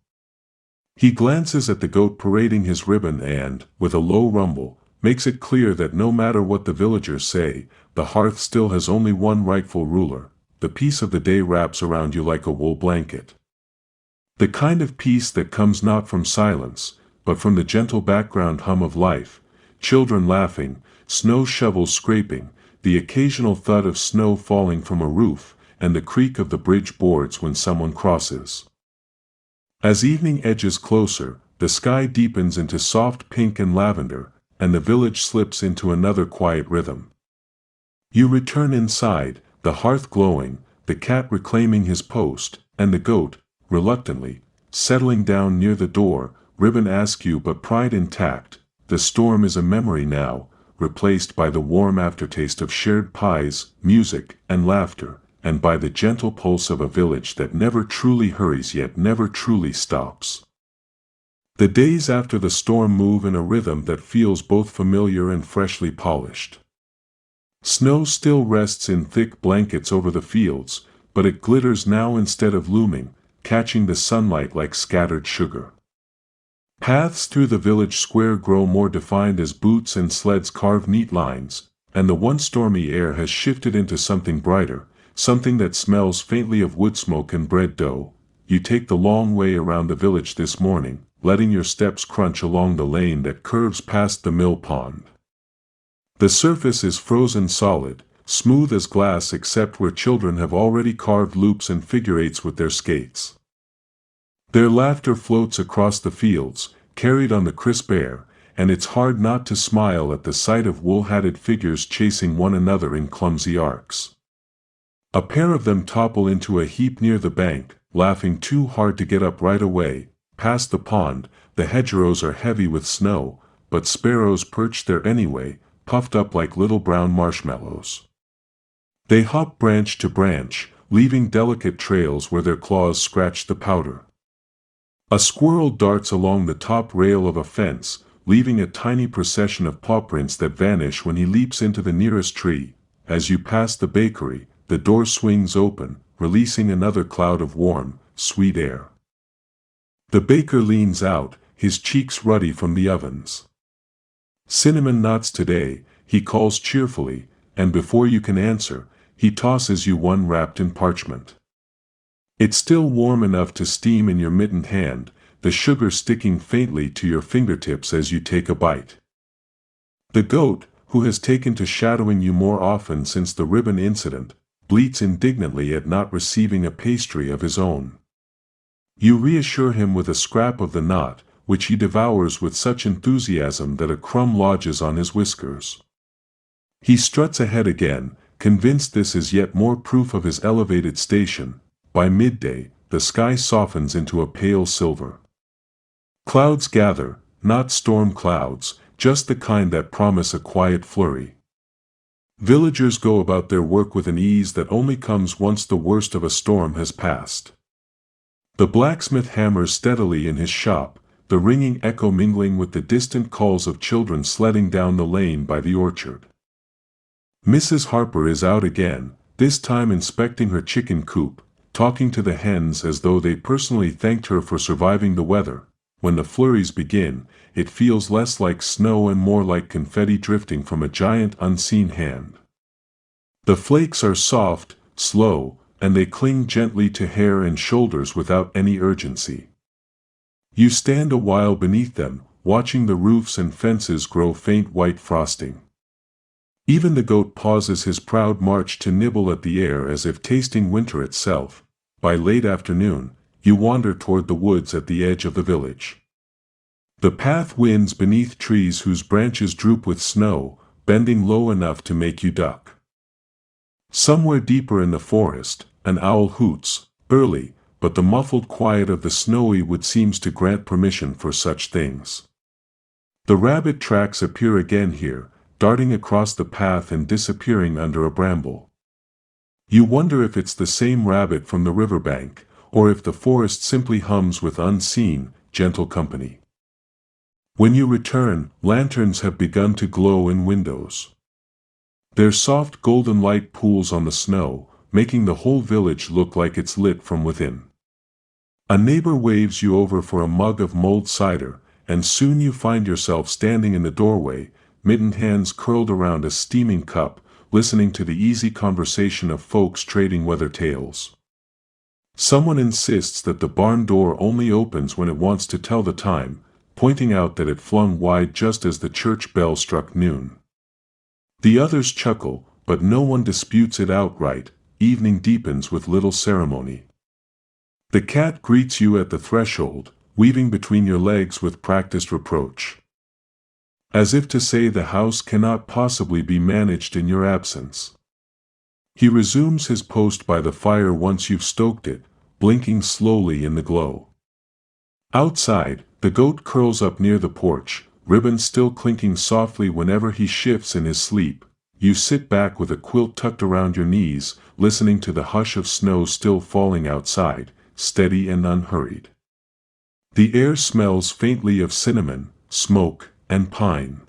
He glances at the goat parading his ribbon and, with a low rumble, makes it clear that no matter what the villagers say, the hearth still has only one rightful ruler. The peace of the day wraps around you like a wool blanket. The kind of peace that comes not from silence, but from the gentle background hum of life, children laughing, snow shovels scraping, the occasional thud of snow falling from a roof, and the creak of the bridge boards when someone crosses. As evening edges closer, the sky deepens into soft pink and lavender, and the village slips into another quiet rhythm. You return inside, the hearth glowing, the cat reclaiming his post, and the goat, reluctantly, settling down near the door, ribbon askew but pride intact. The storm is a memory now, replaced by the warm aftertaste of shared pies, music, and laughter, and by the gentle pulse of a village that never truly hurries yet never truly stops. The days after the storm move in a rhythm that feels both familiar and freshly polished. Snow still rests in thick blankets over the fields, but it glitters now instead of looming, catching the sunlight like scattered sugar. Paths through the village square grow more defined as boots and sleds carve neat lines, and the once stormy air has shifted into something brighter, something that smells faintly of wood smoke and bread dough. You take the long way around the village this morning, letting your steps crunch along the lane that curves past the mill pond. The surface is frozen solid, smooth as glass except where children have already carved loops and figure eights with their skates. Their laughter floats across the fields, carried on the crisp air, and it's hard not to smile at the sight of wool-hatted figures chasing one another in clumsy arcs. A pair of them topple into a heap near the bank, laughing too hard to get up right away. Past the pond, the hedgerows are heavy with snow, but sparrows perch there anyway, puffed up like little brown marshmallows. They hop branch to branch, leaving delicate trails where their claws scratch the powder. A squirrel darts along the top rail of a fence, leaving a tiny procession of paw prints that vanish when he leaps into the nearest tree. As you pass the bakery, the door swings open, releasing another cloud of warm, sweet air. The baker leans out, his cheeks ruddy from the ovens. "Cinnamon knots today," he calls cheerfully, and before you can answer, he tosses you one wrapped in parchment. It's still warm enough to steam in your mittened hand, the sugar sticking faintly to your fingertips as you take a bite. The goat, who has taken to shadowing you more often since the ribbon incident, bleats indignantly at not receiving a pastry of his own. You reassure him with a scrap of the knot, which he devours with such enthusiasm that a crumb lodges on his whiskers. He struts ahead again, convinced this is yet more proof of his elevated station. By midday, the sky softens into a pale silver. Clouds gather, not storm clouds, just the kind that promise a quiet flurry. Villagers go about their work with an ease that only comes once the worst of a storm has passed. The blacksmith hammers steadily in his shop, the ringing echo mingling with the distant calls of children sledding down the lane by the orchard. Mrs. Harper is out again, this time inspecting her chicken coop, talking to the hens as though they personally thanked her for surviving the weather. When the flurries begin, it feels less like snow and more like confetti drifting from a giant unseen hand. The flakes are soft, slow, and they cling gently to hair and shoulders without any urgency. You stand a while beneath them, watching the roofs and fences grow faint white frosting. Even the goat pauses his proud march to nibble at the air as if tasting winter itself. By late afternoon, you wander toward the woods at the edge of the village. The path winds beneath trees whose branches droop with snow, bending low enough to make you duck. Somewhere deeper in the forest, an owl hoots, early, but the muffled quiet of the snowy wood seems to grant permission for such things. The rabbit tracks appear again here, darting across the path and disappearing under a bramble. You wonder if it's the same rabbit from the riverbank, or if the forest simply hums with unseen, gentle company. When you return, lanterns have begun to glow in windows. Their soft golden light pools on the snow, making the whole village look like it's lit from within. A neighbor waves you over for a mug of mulled cider, and soon you find yourself standing in the doorway, mittened hands curled around a steaming cup, listening to the easy conversation of folks trading weather tales. Someone insists that the barn door only opens when it wants to tell the time, pointing out that it flung wide just as the church bell struck noon. The others chuckle, but no one disputes it outright. Evening deepens with little ceremony. The cat greets you at the threshold, weaving between your legs with practiced reproach. As if to say the house cannot possibly be managed in your absence. He resumes his post by the fire once you've stoked it, blinking slowly in the glow. Outside, the goat curls up near the porch, ribbons still clinking softly whenever he shifts in his sleep. You sit back with a quilt tucked around your knees, listening to the hush of snow still falling outside, steady and unhurried. The air smells faintly of cinnamon, smoke, and pine.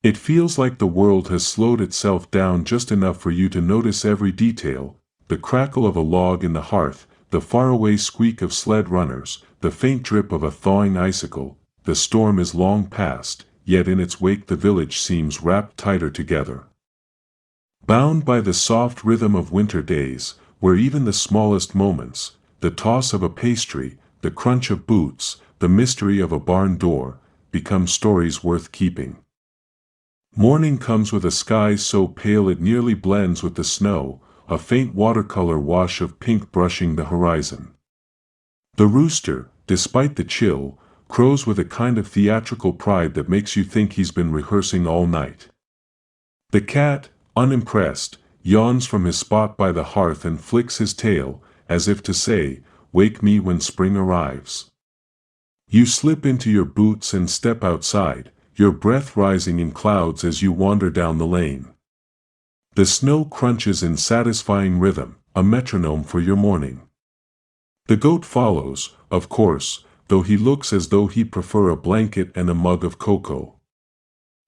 It feels like the world has slowed itself down just enough for you to notice every detail: the crackle of a log in the hearth, the faraway squeak of sled runners, the faint drip of a thawing icicle. The storm is long past, yet in its wake the village seems wrapped tighter together. Bound by the soft rhythm of winter days, where even the smallest moments, the toss of a pastry, the crunch of boots, the mystery of a barn door, become stories worth keeping. Morning comes with a sky so pale it nearly blends with the snow, a faint watercolor wash of pink brushing the horizon. The rooster, despite the chill, crows with a kind of theatrical pride that makes you think he's been rehearsing all night. The cat, unimpressed, yawns from his spot by the hearth and flicks his tail, as if to say, "Wake me when spring arrives." You slip into your boots and step outside, your breath rising in clouds as you wander down the lane. The snow crunches in satisfying rhythm, a metronome for your morning. The goat follows, of course, though he looks as though he'd prefer a blanket and a mug of cocoa.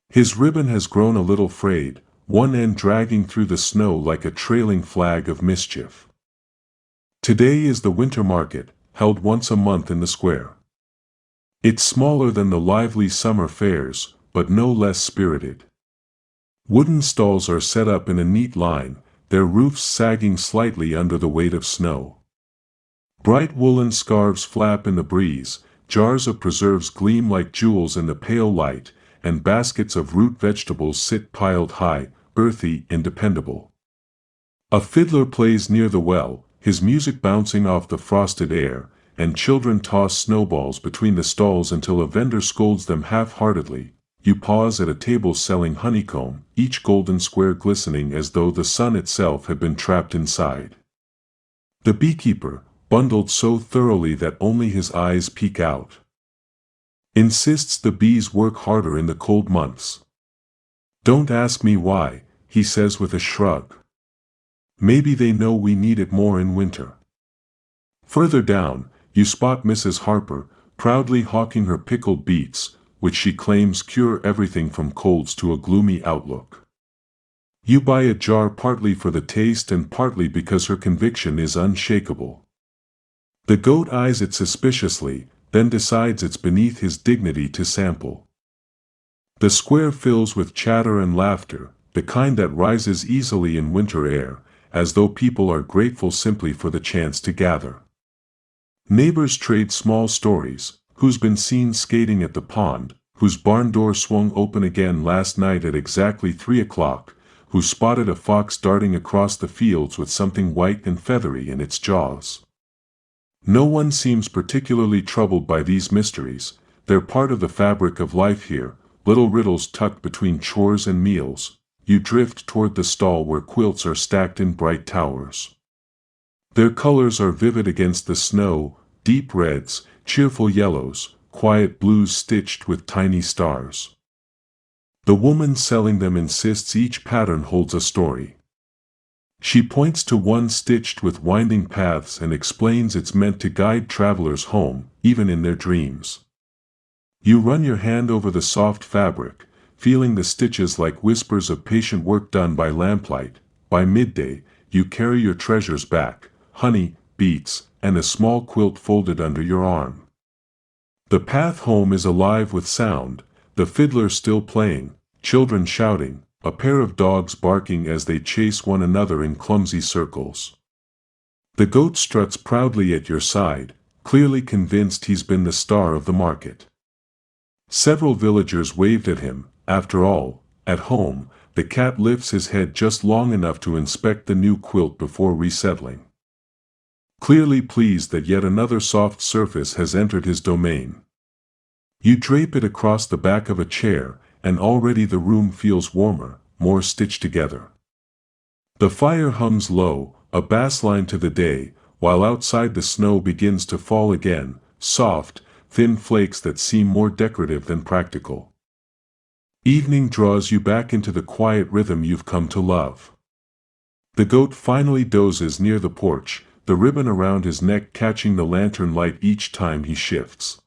His ribbon has grown a little frayed, one end dragging through the snow like a trailing flag of mischief. Today is the winter market, held once a month in the square. It's smaller than the lively summer fairs, but no less spirited. Wooden stalls are set up in a neat line, their roofs sagging slightly under the weight of snow. Bright woolen scarves flap in the breeze, jars of preserves gleam like jewels in the pale light, and baskets of root vegetables sit piled high, earthy and dependable. A fiddler plays near the well, his music bouncing off the frosted air, and children toss snowballs between the stalls until a vendor scolds them half-heartedly. You pause at a table selling honeycomb, each golden square glistening as though the sun itself had been trapped inside. The beekeeper, bundled so thoroughly that only his eyes peek out, insists the bees work harder in the cold months. "Don't ask me why," he says with a shrug. "Maybe they know we need it more in winter." Further down, you spot Mrs. Harper, proudly hawking her pickled beets, which she claims cure everything from colds to a gloomy outlook. You buy a jar partly for the taste and partly because her conviction is unshakable. The goat eyes it suspiciously, then decides it's beneath his dignity to sample. The square fills with chatter and laughter, the kind that rises easily in winter air, as though people are grateful simply for the chance to gather. Neighbors trade small stories: who's been seen skating at the pond, whose barn door swung open again last night at exactly 3 o'clock, who spotted a fox darting across the fields with something white and feathery in its jaws. No one seems particularly troubled by these mysteries, they're part of the fabric of life here, little riddles tucked between chores and meals. You drift toward the stall where quilts are stacked in bright towers. Their colors are vivid against the snow: deep reds, cheerful yellows, quiet blues stitched with tiny stars. The woman selling them insists each pattern holds a story. She points to one stitched with winding paths and explains it's meant to guide travelers home, even in their dreams. You run your hand over the soft fabric, feeling the stitches like whispers of patient work done by lamplight. By midday, you carry your treasures back: honey, beets, and a small quilt folded under your arm. The path home is alive with sound, the fiddler still playing, children shouting, a pair of dogs barking as they chase one another in clumsy circles. The goat struts proudly at your side, clearly convinced he's been the star of the market. Several villagers waved at him. After all, at home, the cat lifts his head just long enough to inspect the new quilt before resettling, clearly pleased that yet another soft surface has entered his domain. You drape it across the back of a chair, and already the room feels warmer, more stitched together. The fire hums low, a bass line to the day, while outside the snow begins to fall again, soft, thin flakes that seem more decorative than practical. Evening draws you back into the quiet rhythm you've come to love. The goat finally dozes near the porch, the ribbon around his neck catching the lantern light each time he shifts.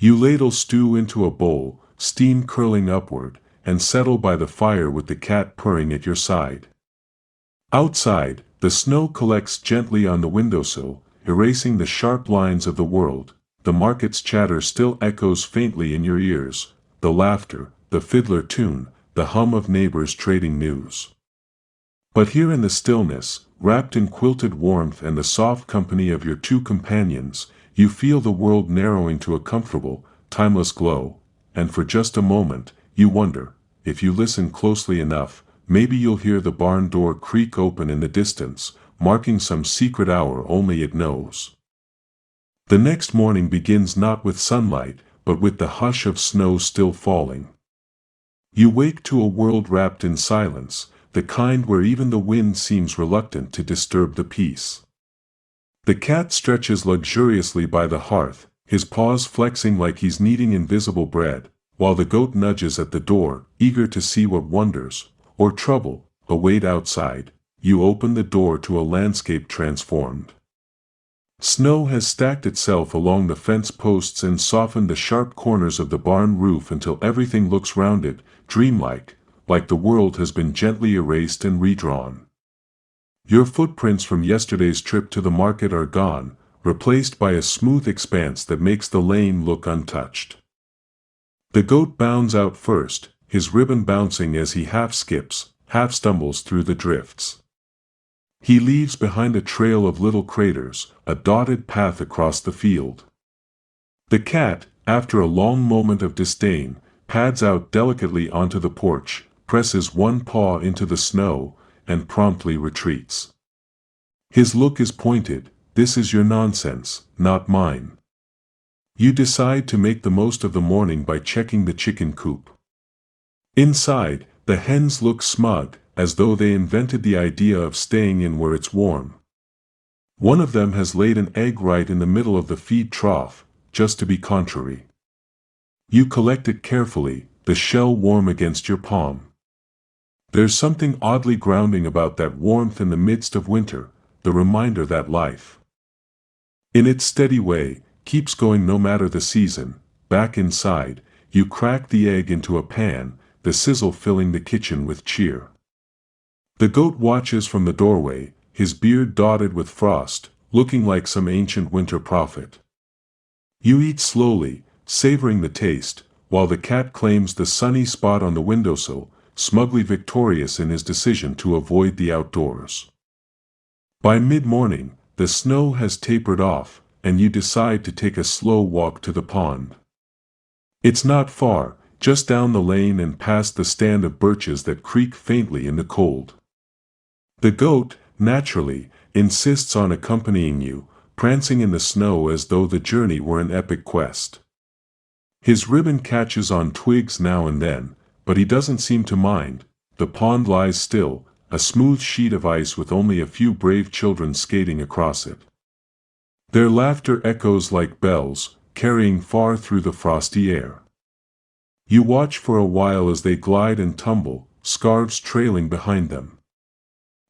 You ladle stew into a bowl, steam curling upward, and settle by the fire with the cat purring at your side. Outside, the snow collects gently on the windowsill, erasing the sharp lines of the world. The market's chatter still echoes faintly in your ears, the laughter, the fiddler tune, the hum of neighbors trading news. But here in the stillness, wrapped in quilted warmth and the soft company of your two companions, you feel the world narrowing to a comfortable, timeless glow, and for just a moment, you wonder, if you listen closely enough, maybe you'll hear the barn door creak open in the distance, marking some secret hour only it knows. The next morning begins not with sunlight, but with the hush of snow still falling. You wake to a world wrapped in silence, the kind where even the wind seems reluctant to disturb the peace. The cat stretches luxuriously by the hearth, his paws flexing like he's kneading invisible bread, while the goat nudges at the door, eager to see what wonders, or trouble, await outside. You open the door to a landscape transformed. Snow has stacked itself along the fence posts and softened the sharp corners of the barn roof until everything looks rounded, dreamlike, like the world has been gently erased and redrawn. Your footprints from yesterday's trip to the market are gone, replaced by a smooth expanse that makes the lane look untouched. The goat bounds out first, his ribbon bouncing as he half skips, half stumbles through the drifts. He leaves behind a trail of little craters, a dotted path across the field. The cat, after a long moment of disdain, pads out delicately onto the porch, presses one paw into the snow, and promptly retreats. His look is pointed. This is your nonsense, not mine. You decide to make the most of the morning by checking the chicken coop. Inside, the hens look smug, as though they invented the idea of staying in where it's warm. One of them has laid an egg right in the middle of the feed trough, just to be contrary. You collect it carefully, the shell warm against your palm. There's something oddly grounding about that warmth in the midst of winter, the reminder that life, in its steady way, keeps going no matter the season. Back inside, you crack the egg into a pan, the sizzle filling the kitchen with cheer. The goat watches from the doorway, his beard dotted with frost, looking like some ancient winter prophet. You eat slowly, savoring the taste, while the cat claims the sunny spot on the windowsill, smugly victorious in his decision to avoid the outdoors. By mid-morning, the snow has tapered off, and you decide to take a slow walk to the pond. It's not far, just down the lane and past the stand of birches that creak faintly in the cold. The goat, naturally, insists on accompanying you, prancing in the snow as though the journey were an epic quest. His ribbon catches on twigs now and then, but he doesn't seem to mind. The pond lies still, a smooth sheet of ice with only a few brave children skating across it. Their laughter echoes like bells, carrying far through the frosty air. You watch for a while as they glide and tumble, scarves trailing behind them.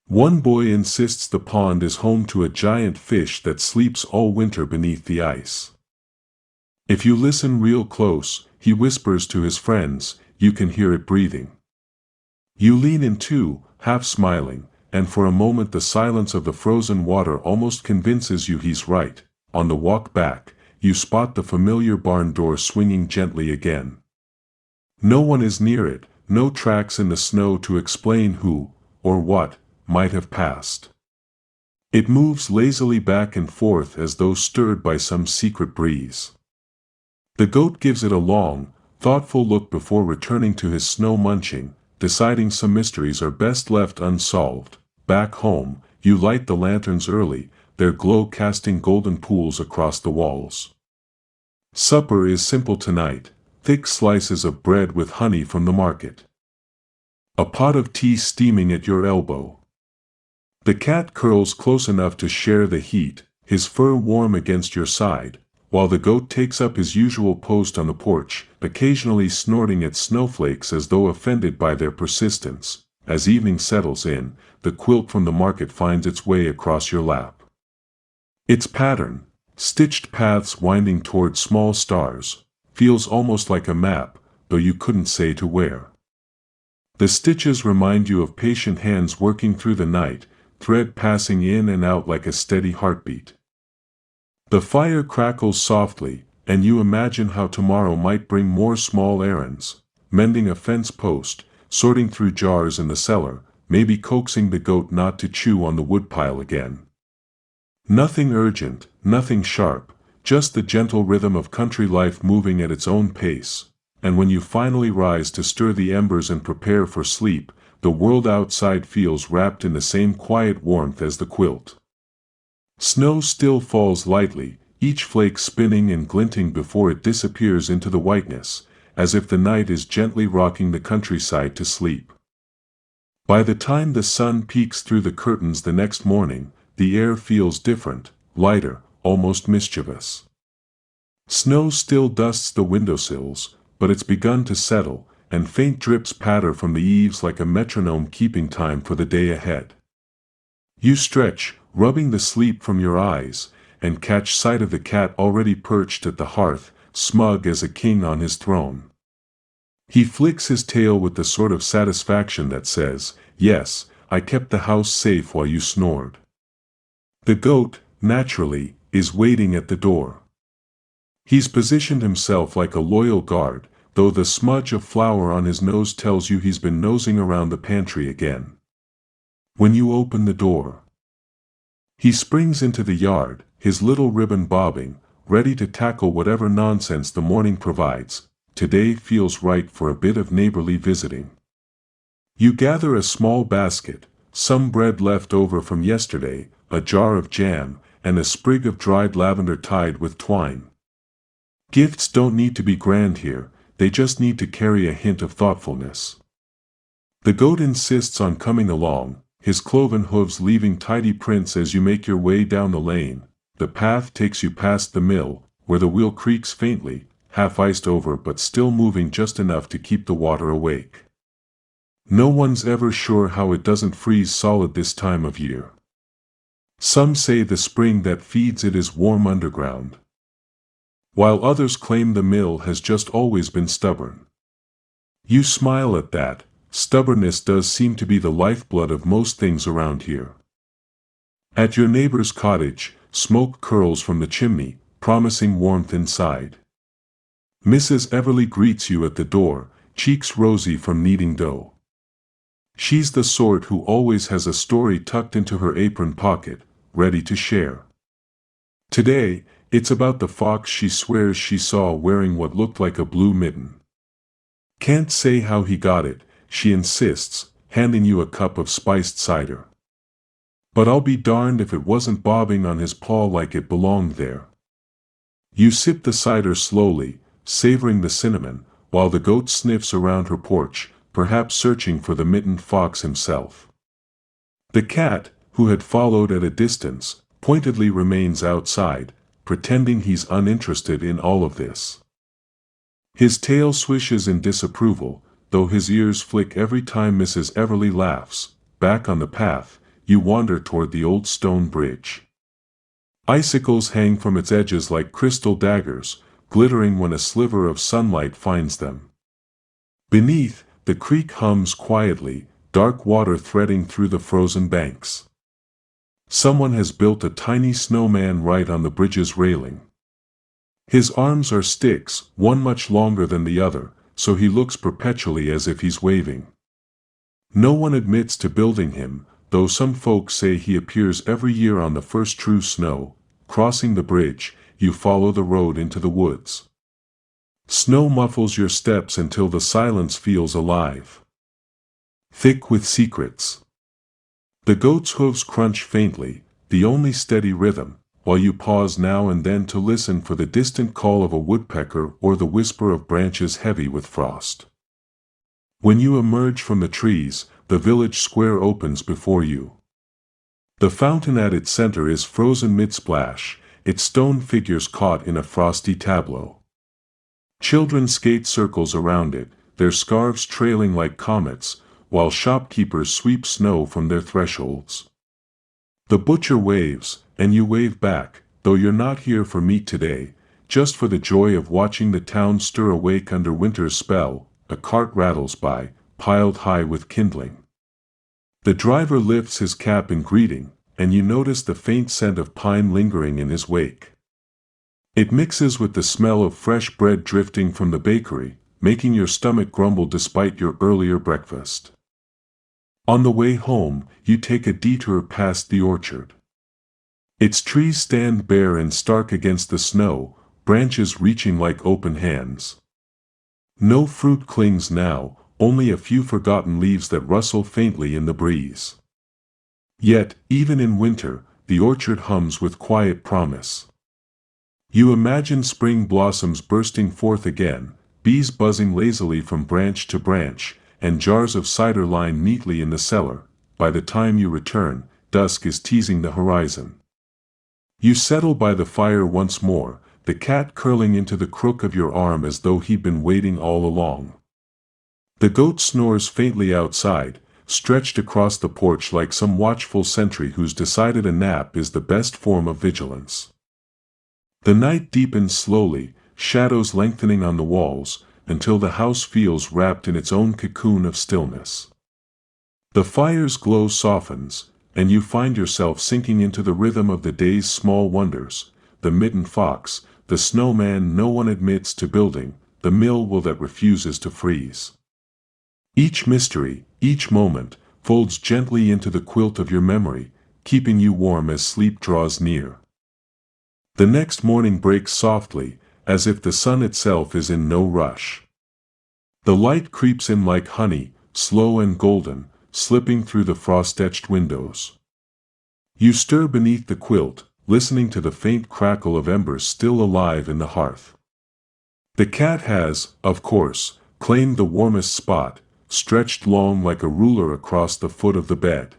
One boy insists the pond is home to a giant fish that sleeps all winter beneath the ice. If you listen real close, he whispers to his friends, you can hear it breathing. You lean in too, half smiling, and for a moment the silence of the frozen water almost convinces you he's right. On the walk back, you spot the familiar barn door swinging gently again. No one is near it, no tracks in the snow to explain who, or what, might have passed. It moves lazily back and forth as though stirred by some secret breeze. The goat gives it a long, thoughtful look before returning to his snow munching, deciding some mysteries are best left unsolved. Back home, you light the lanterns early, their glow casting golden pools across the walls. Supper is simple tonight, thick slices of bread with honey from the market. A pot of tea steaming at your elbow. The cat curls close enough to share the heat, his fur warm against your side, while the goat takes up his usual post on the porch, occasionally snorting at snowflakes as though offended by their persistence. As evening settles in, the quilt from the market finds its way across your lap. Its pattern, stitched paths winding toward small stars, feels almost like a map, though you couldn't say to where. The stitches remind you of patient hands working through the night, thread passing in and out like a steady heartbeat. The fire crackles softly, and you imagine how tomorrow might bring more small errands, mending a fence post, sorting through jars in the cellar, maybe coaxing the goat not to chew on the woodpile again. Nothing urgent, nothing sharp, just the gentle rhythm of country life moving at its own pace, and when you finally rise to stir the embers and prepare for sleep, the world outside feels wrapped in the same quiet warmth as the quilt. Snow still falls lightly, each flake spinning and glinting before it disappears into the whiteness, as if the night is gently rocking the countryside to sleep. By the time the sun peeks through the curtains the next morning, the air feels different, lighter, almost mischievous. Snow still dusts the windowsills, but it's begun to settle, and faint drips patter from the eaves like a metronome keeping time for the day ahead. You stretch, rubbing the sleep from your eyes, and catch sight of the cat already perched at the hearth, smug as a king on his throne. He flicks his tail with the sort of satisfaction that says, "Yes, I kept the house safe while you snored." The goat, naturally, is waiting at the door. He's positioned himself like a loyal guard, though the smudge of flour on his nose tells you he's been nosing around the pantry again. When you open the door, he springs into the yard, his little ribbon bobbing, ready to tackle whatever nonsense the morning provides. Today feels right for a bit of neighborly visiting. You gather a small basket, some bread left over from yesterday, a jar of jam, and a sprig of dried lavender tied with twine. Gifts don't need to be grand here, they just need to carry a hint of thoughtfulness. The goat insists on coming along, his cloven hooves leaving tidy prints as you make your way down the lane. The path takes you past the mill, where the wheel creaks faintly, half iced over but still moving just enough to keep the water awake. No one's ever sure how it doesn't freeze solid this time of year. Some say the spring that feeds it is warm underground, while others claim the mill has just always been stubborn. You smile at that. Stubbornness does seem to be the lifeblood of most things around here. At your neighbor's cottage, smoke curls from the chimney, promising warmth inside. Mrs. Everly greets you at the door, cheeks rosy from kneading dough. She's the sort who always has a story tucked into her apron pocket, ready to share. Today, it's about the fox she swears she saw wearing what looked like a blue mitten. Can't say how he got it, she insists, handing you a cup of spiced cider. But I'll be darned if it wasn't bobbing on his paw like it belonged there. You sip the cider slowly, savoring the cinnamon, while the goat sniffs around her porch, perhaps searching for the mittened fox himself. The cat, who had followed at a distance, pointedly remains outside, pretending he's uninterested in all of this. His tail swishes in disapproval, though his ears flick every time Mrs. Everly laughs. Back on the path, you wander toward the old stone bridge. Icicles hang from its edges like crystal daggers, glittering when a sliver of sunlight finds them. Beneath, the creek hums quietly, dark water threading through the frozen banks. Someone has built a tiny snowman right on the bridge's railing. His arms are sticks, one much longer than the other, so he looks perpetually as if he's waving. No one admits to building him, though some folks say he appears every year on the first true snow. Crossing the bridge, you follow the road into the woods. Snow muffles your steps until the silence feels alive, thick with secrets. The goat's hooves crunch faintly, the only steady rhythm, while you pause now and then to listen for the distant call of a woodpecker or the whisper of branches heavy with frost. When you emerge from the trees, the village square opens before you. The fountain at its center is frozen mid-splash, its stone figures caught in a frosty tableau. Children skate circles around it, their scarves trailing like comets, while shopkeepers sweep snow from their thresholds. The butcher waves, and you wave back, though you're not here for meat today, just for the joy of watching the town stir awake under winter's spell, a cart rattles by, piled high with kindling. The driver lifts his cap in greeting, and you notice the faint scent of pine lingering in his wake. It mixes with the smell of fresh bread drifting from the bakery, making your stomach grumble despite your earlier breakfast. On the way home, you take a detour past the orchard. Its trees stand bare and stark against the snow, branches reaching like open hands. No fruit clings now, only a few forgotten leaves that rustle faintly in the breeze. Yet, even in winter, the orchard hums with quiet promise. You imagine spring blossoms bursting forth again, bees buzzing lazily from branch to branch, and jars of cider lying neatly in the cellar. By the time you return, dusk is teasing the horizon. You settle by the fire once more, the cat curling into the crook of your arm as though he'd been waiting all along. The goat snores faintly outside, stretched across the porch like some watchful sentry who's decided a nap is the best form of vigilance. The night deepens slowly, shadows lengthening on the walls, until the house feels wrapped in its own cocoon of stillness. The fire's glow softens, and you find yourself sinking into the rhythm of the day's small wonders, the midden fox, the snowman no one admits to building, the mill wheel that refuses to freeze. Each mystery, each moment, folds gently into the quilt of your memory, keeping you warm as sleep draws near. The next morning breaks softly, as if the sun itself is in no rush. The light creeps in like honey, slow and golden, slipping through the frost-etched windows. You stir beneath the quilt, listening to the faint crackle of embers still alive in the hearth. The cat has, of course, claimed the warmest spot, stretched long like a ruler across the foot of the bed.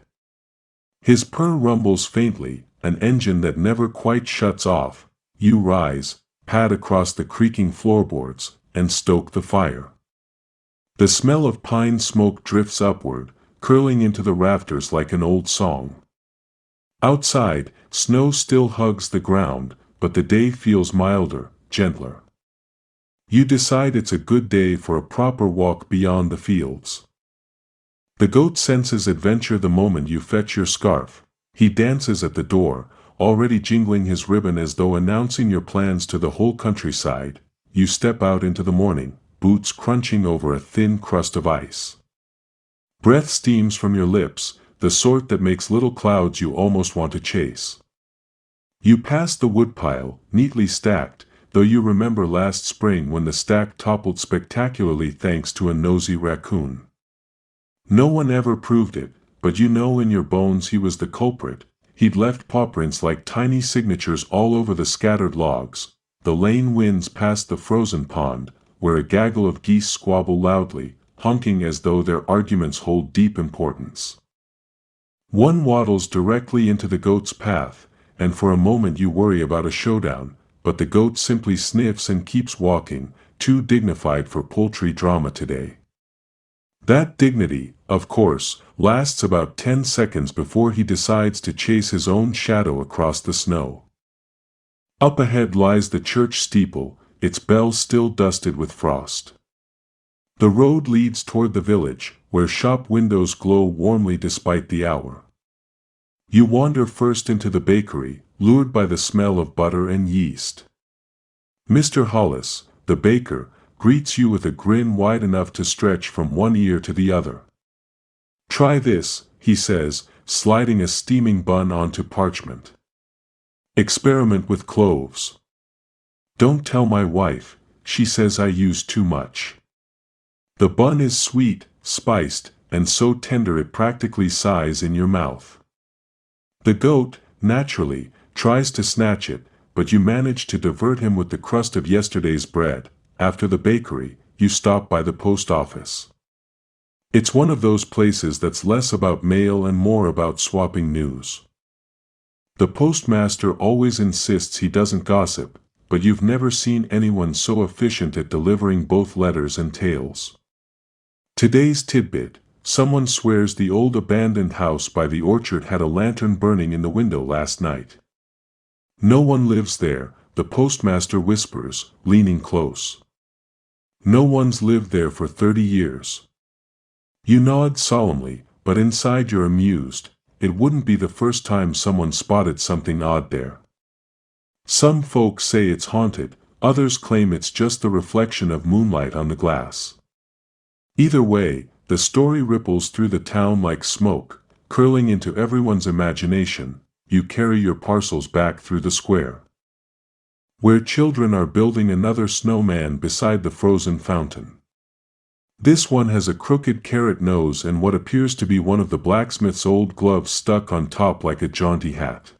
His purr rumbles faintly, an engine that never quite shuts off. You rise, pad across the creaking floorboards, and stoke the fire. The smell of pine smoke drifts upward, curling into the rafters like an old song. Outside, snow still hugs the ground, but the day feels milder, gentler. You decide it's a good day for a proper walk beyond the fields. The goat senses adventure the moment you fetch your scarf. He dances at the door, already jingling his ribbon as though announcing your plans to the whole countryside. You step out into the morning, boots crunching over a thin crust of ice. Breath steams from your lips, the sort that makes little clouds you almost want to chase. You pass the woodpile, neatly stacked, though you remember last spring when the stack toppled spectacularly thanks to a nosy raccoon. No one ever proved it, but you know in your bones he was the culprit. He'd left pawprints like tiny signatures all over the scattered logs. The lane winds past the frozen pond, where a gaggle of geese squabble loudly, honking as though their arguments hold deep importance. One waddles directly into the goat's path, and for a moment you worry about a showdown, but the goat simply sniffs and keeps walking, too dignified for poultry drama today. That dignity, of course, lasts about 10 seconds before he decides to chase his own shadow across the snow. Up ahead lies the church steeple, its bells still dusted with frost. The road leads toward the village, where shop windows glow warmly despite the hour. You wander first into the bakery, lured by the smell of butter and yeast. Mr. Hollis, the baker, greets you with a grin wide enough to stretch from one ear to the other. "Try this," he says, sliding a steaming bun onto parchment. "Experiment with cloves. Don't tell my wife, she says I use too much." The bun is sweet, spiced, and so tender it practically sighs in your mouth. The goat, naturally, tries to snatch it, but you manage to divert him with the crust of yesterday's bread. After the bakery, you stop by the post office. It's one of those places that's less about mail and more about swapping news. The postmaster always insists he doesn't gossip, but you've never seen anyone so efficient at delivering both letters and tales. Today's tidbit: someone swears the old abandoned house by the orchard had a lantern burning in the window last night. No one lives there, the postmaster whispers, leaning close. No one's lived there for 30 years. You nod solemnly, but inside you're amused. It wouldn't be the first time someone spotted something odd there. Some folks say it's haunted, others claim it's just the reflection of moonlight on the glass. Either way, the story ripples through the town like smoke, curling into everyone's imagination. You carry your parcels back through the square, where children are building another snowman beside the frozen fountain. This one has a crooked carrot nose and what appears to be one of the blacksmith's old gloves stuck on top like a jaunty hat.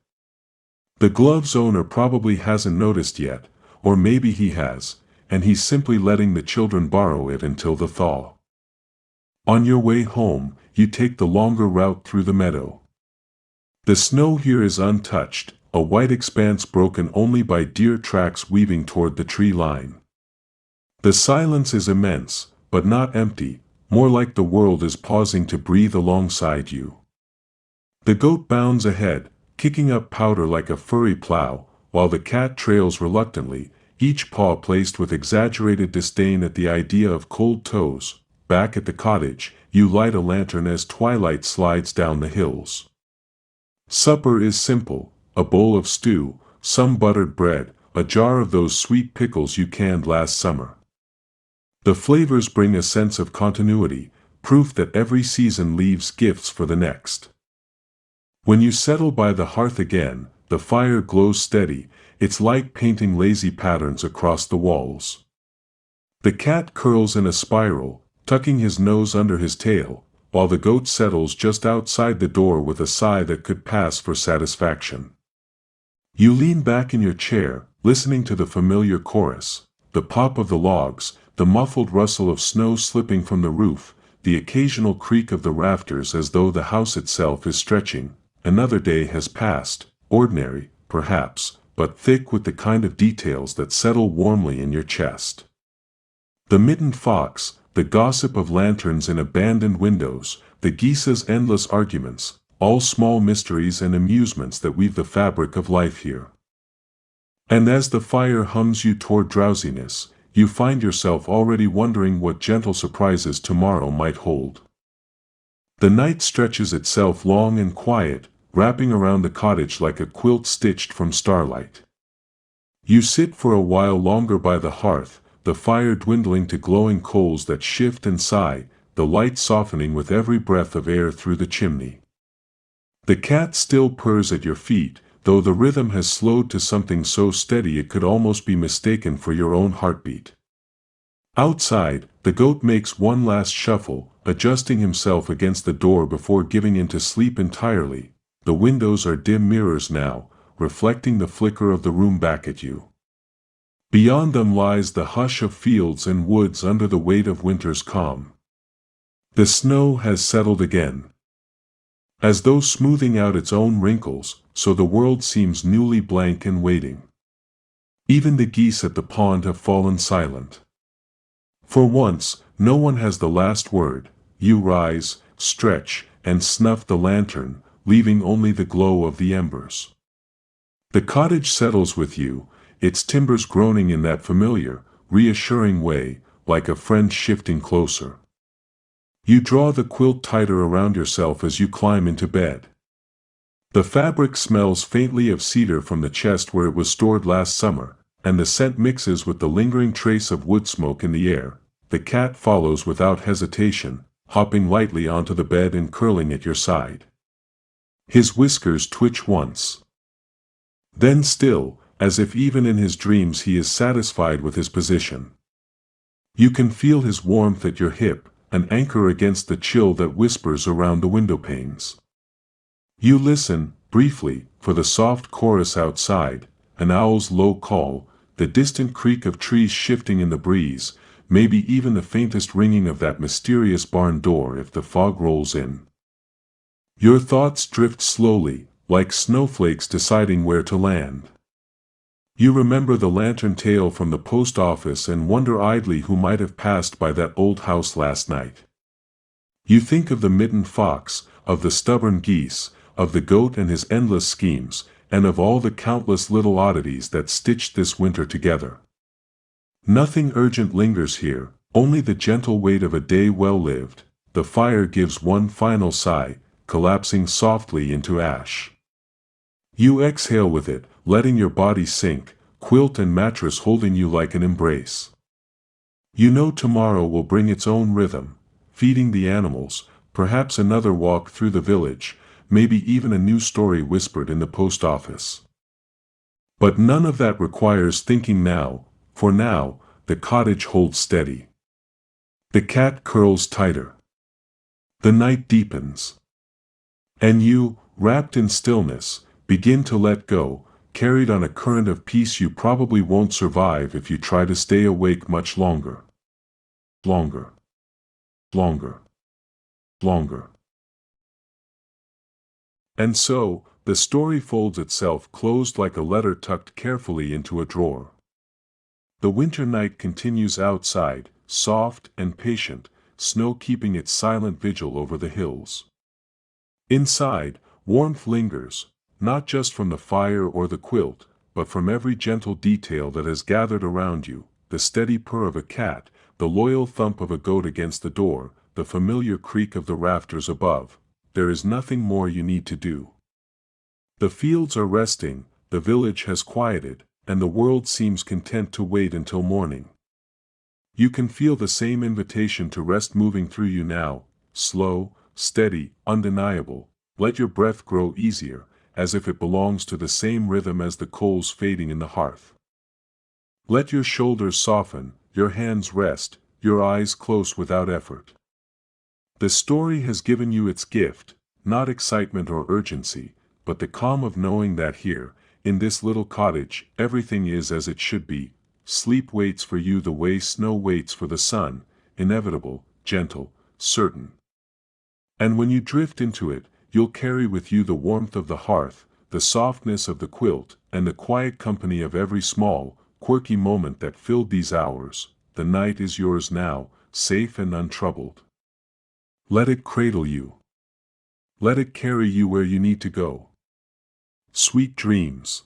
The glove's owner probably hasn't noticed yet, or maybe he has, and he's simply letting the children borrow it until the thaw. On your way home, you take the longer route through the meadow. The snow here is untouched, a white expanse broken only by deer tracks weaving toward the tree line. The silence is immense, but not empty, more like the world is pausing to breathe alongside you. The goat bounds ahead, kicking up powder like a furry plow, while the cat trails reluctantly, each paw placed with exaggerated disdain at the idea of cold toes. Back at the cottage, you light a lantern as twilight slides down the hills. Supper is simple, a bowl of stew, some buttered bread, a jar of those sweet pickles you canned last summer. The flavors bring a sense of continuity, proof that every season leaves gifts for the next. When you settle by the hearth again, the fire glows steady, it's like painting lazy patterns across the walls. The cat curls in a spiral, tucking his nose under his tail, while the goat settles just outside the door with a sigh that could pass for satisfaction. You lean back in your chair, listening to the familiar chorus, the pop of the logs, the muffled rustle of snow slipping from the roof, the occasional creak of the rafters as though the house itself is stretching. Another day has passed, ordinary, perhaps, but thick with the kind of details that settle warmly in your chest. The mittened fox, the gossip of lanterns in abandoned windows, the geese's endless arguments, all small mysteries and amusements that weave the fabric of life here. And as the fire hums you toward drowsiness, you find yourself already wondering what gentle surprises tomorrow might hold. The night stretches itself long and quiet, wrapping around the cottage like a quilt stitched from starlight. You sit for a while longer by the hearth, the fire dwindling to glowing coals that shift and sigh, the light softening with every breath of air through the chimney. The cat still purrs at your feet, though the rhythm has slowed to something so steady it could almost be mistaken for your own heartbeat. Outside, the goat makes one last shuffle, adjusting himself against the door before giving in to sleep entirely. The windows are dim mirrors now, reflecting the flicker of the room back at you. Beyond them lies the hush of fields and woods under the weight of winter's calm. The snow has settled again. As though smoothing out its own wrinkles, so the world seems newly blank and waiting. Even the geese at the pond have fallen silent. For once, no one has the last word. You rise, stretch, and snuff the lantern, leaving only the glow of the embers. The cottage settles with you, its timbers groaning in that familiar, reassuring way, like a friend shifting closer. You draw the quilt tighter around yourself as you climb into bed. The fabric smells faintly of cedar from the chest where it was stored last summer, and the scent mixes with the lingering trace of wood smoke in the air. The cat follows without hesitation, hopping lightly onto the bed and curling at your side. His whiskers twitch once. Then still, as if even in his dreams he is satisfied with his position. You can feel his warmth at your hip, an anchor against the chill that whispers around the window panes. You listen, briefly, for the soft chorus outside, an owl's low call, the distant creak of trees shifting in the breeze, maybe even the faintest ringing of that mysterious barn door if the fog rolls in. Your thoughts drift slowly, like snowflakes deciding where to land. You remember the lantern tale from the post office and wonder idly who might have passed by that old house last night. You think of the mittened fox, of the stubborn geese, of the goat and his endless schemes, and of all the countless little oddities that stitched this winter together. Nothing urgent lingers here, only the gentle weight of a day well lived. The fire gives one final sigh, collapsing softly into ash. You exhale with it, letting your body sink, quilt and mattress holding you like an embrace. You know tomorrow will bring its own rhythm, feeding the animals, perhaps another walk through the village, maybe even a new story whispered in the post office. But none of that requires thinking now, for now, the cottage holds steady. The cat curls tighter. The night deepens. And you, wrapped in stillness, begin to let go, carried on a current of peace you probably won't survive if you try to stay awake much longer. Longer. Longer. Longer. And so, the story folds itself closed like a letter tucked carefully into a drawer. The winter night continues outside, soft and patient, snow keeping its silent vigil over the hills. Inside, warmth lingers, not just from the fire or the quilt, but from every gentle detail that has gathered around you, the steady purr of a cat, the loyal thump of a goat against the door, the familiar creak of the rafters above. There is nothing more you need to do. The fields are resting, the village has quieted, and the world seems content to wait until morning. You can feel the same invitation to rest moving through you now, slow, steady, undeniable. Let your breath grow easier, as if it belongs to the same rhythm as the coals fading in the hearth. Let your shoulders soften, your hands rest, your eyes close without effort. The story has given you its gift, not excitement or urgency, but the calm of knowing that here, in this little cottage, everything is as it should be. Sleep waits for you the way snow waits for the sun, inevitable, gentle, certain. And when you drift into it, you'll carry with you the warmth of the hearth, the softness of the quilt, and the quiet company of every small, quirky moment that filled these hours. The night is yours now, safe and untroubled. Let it cradle you. Let it carry you where you need to go. Sweet dreams.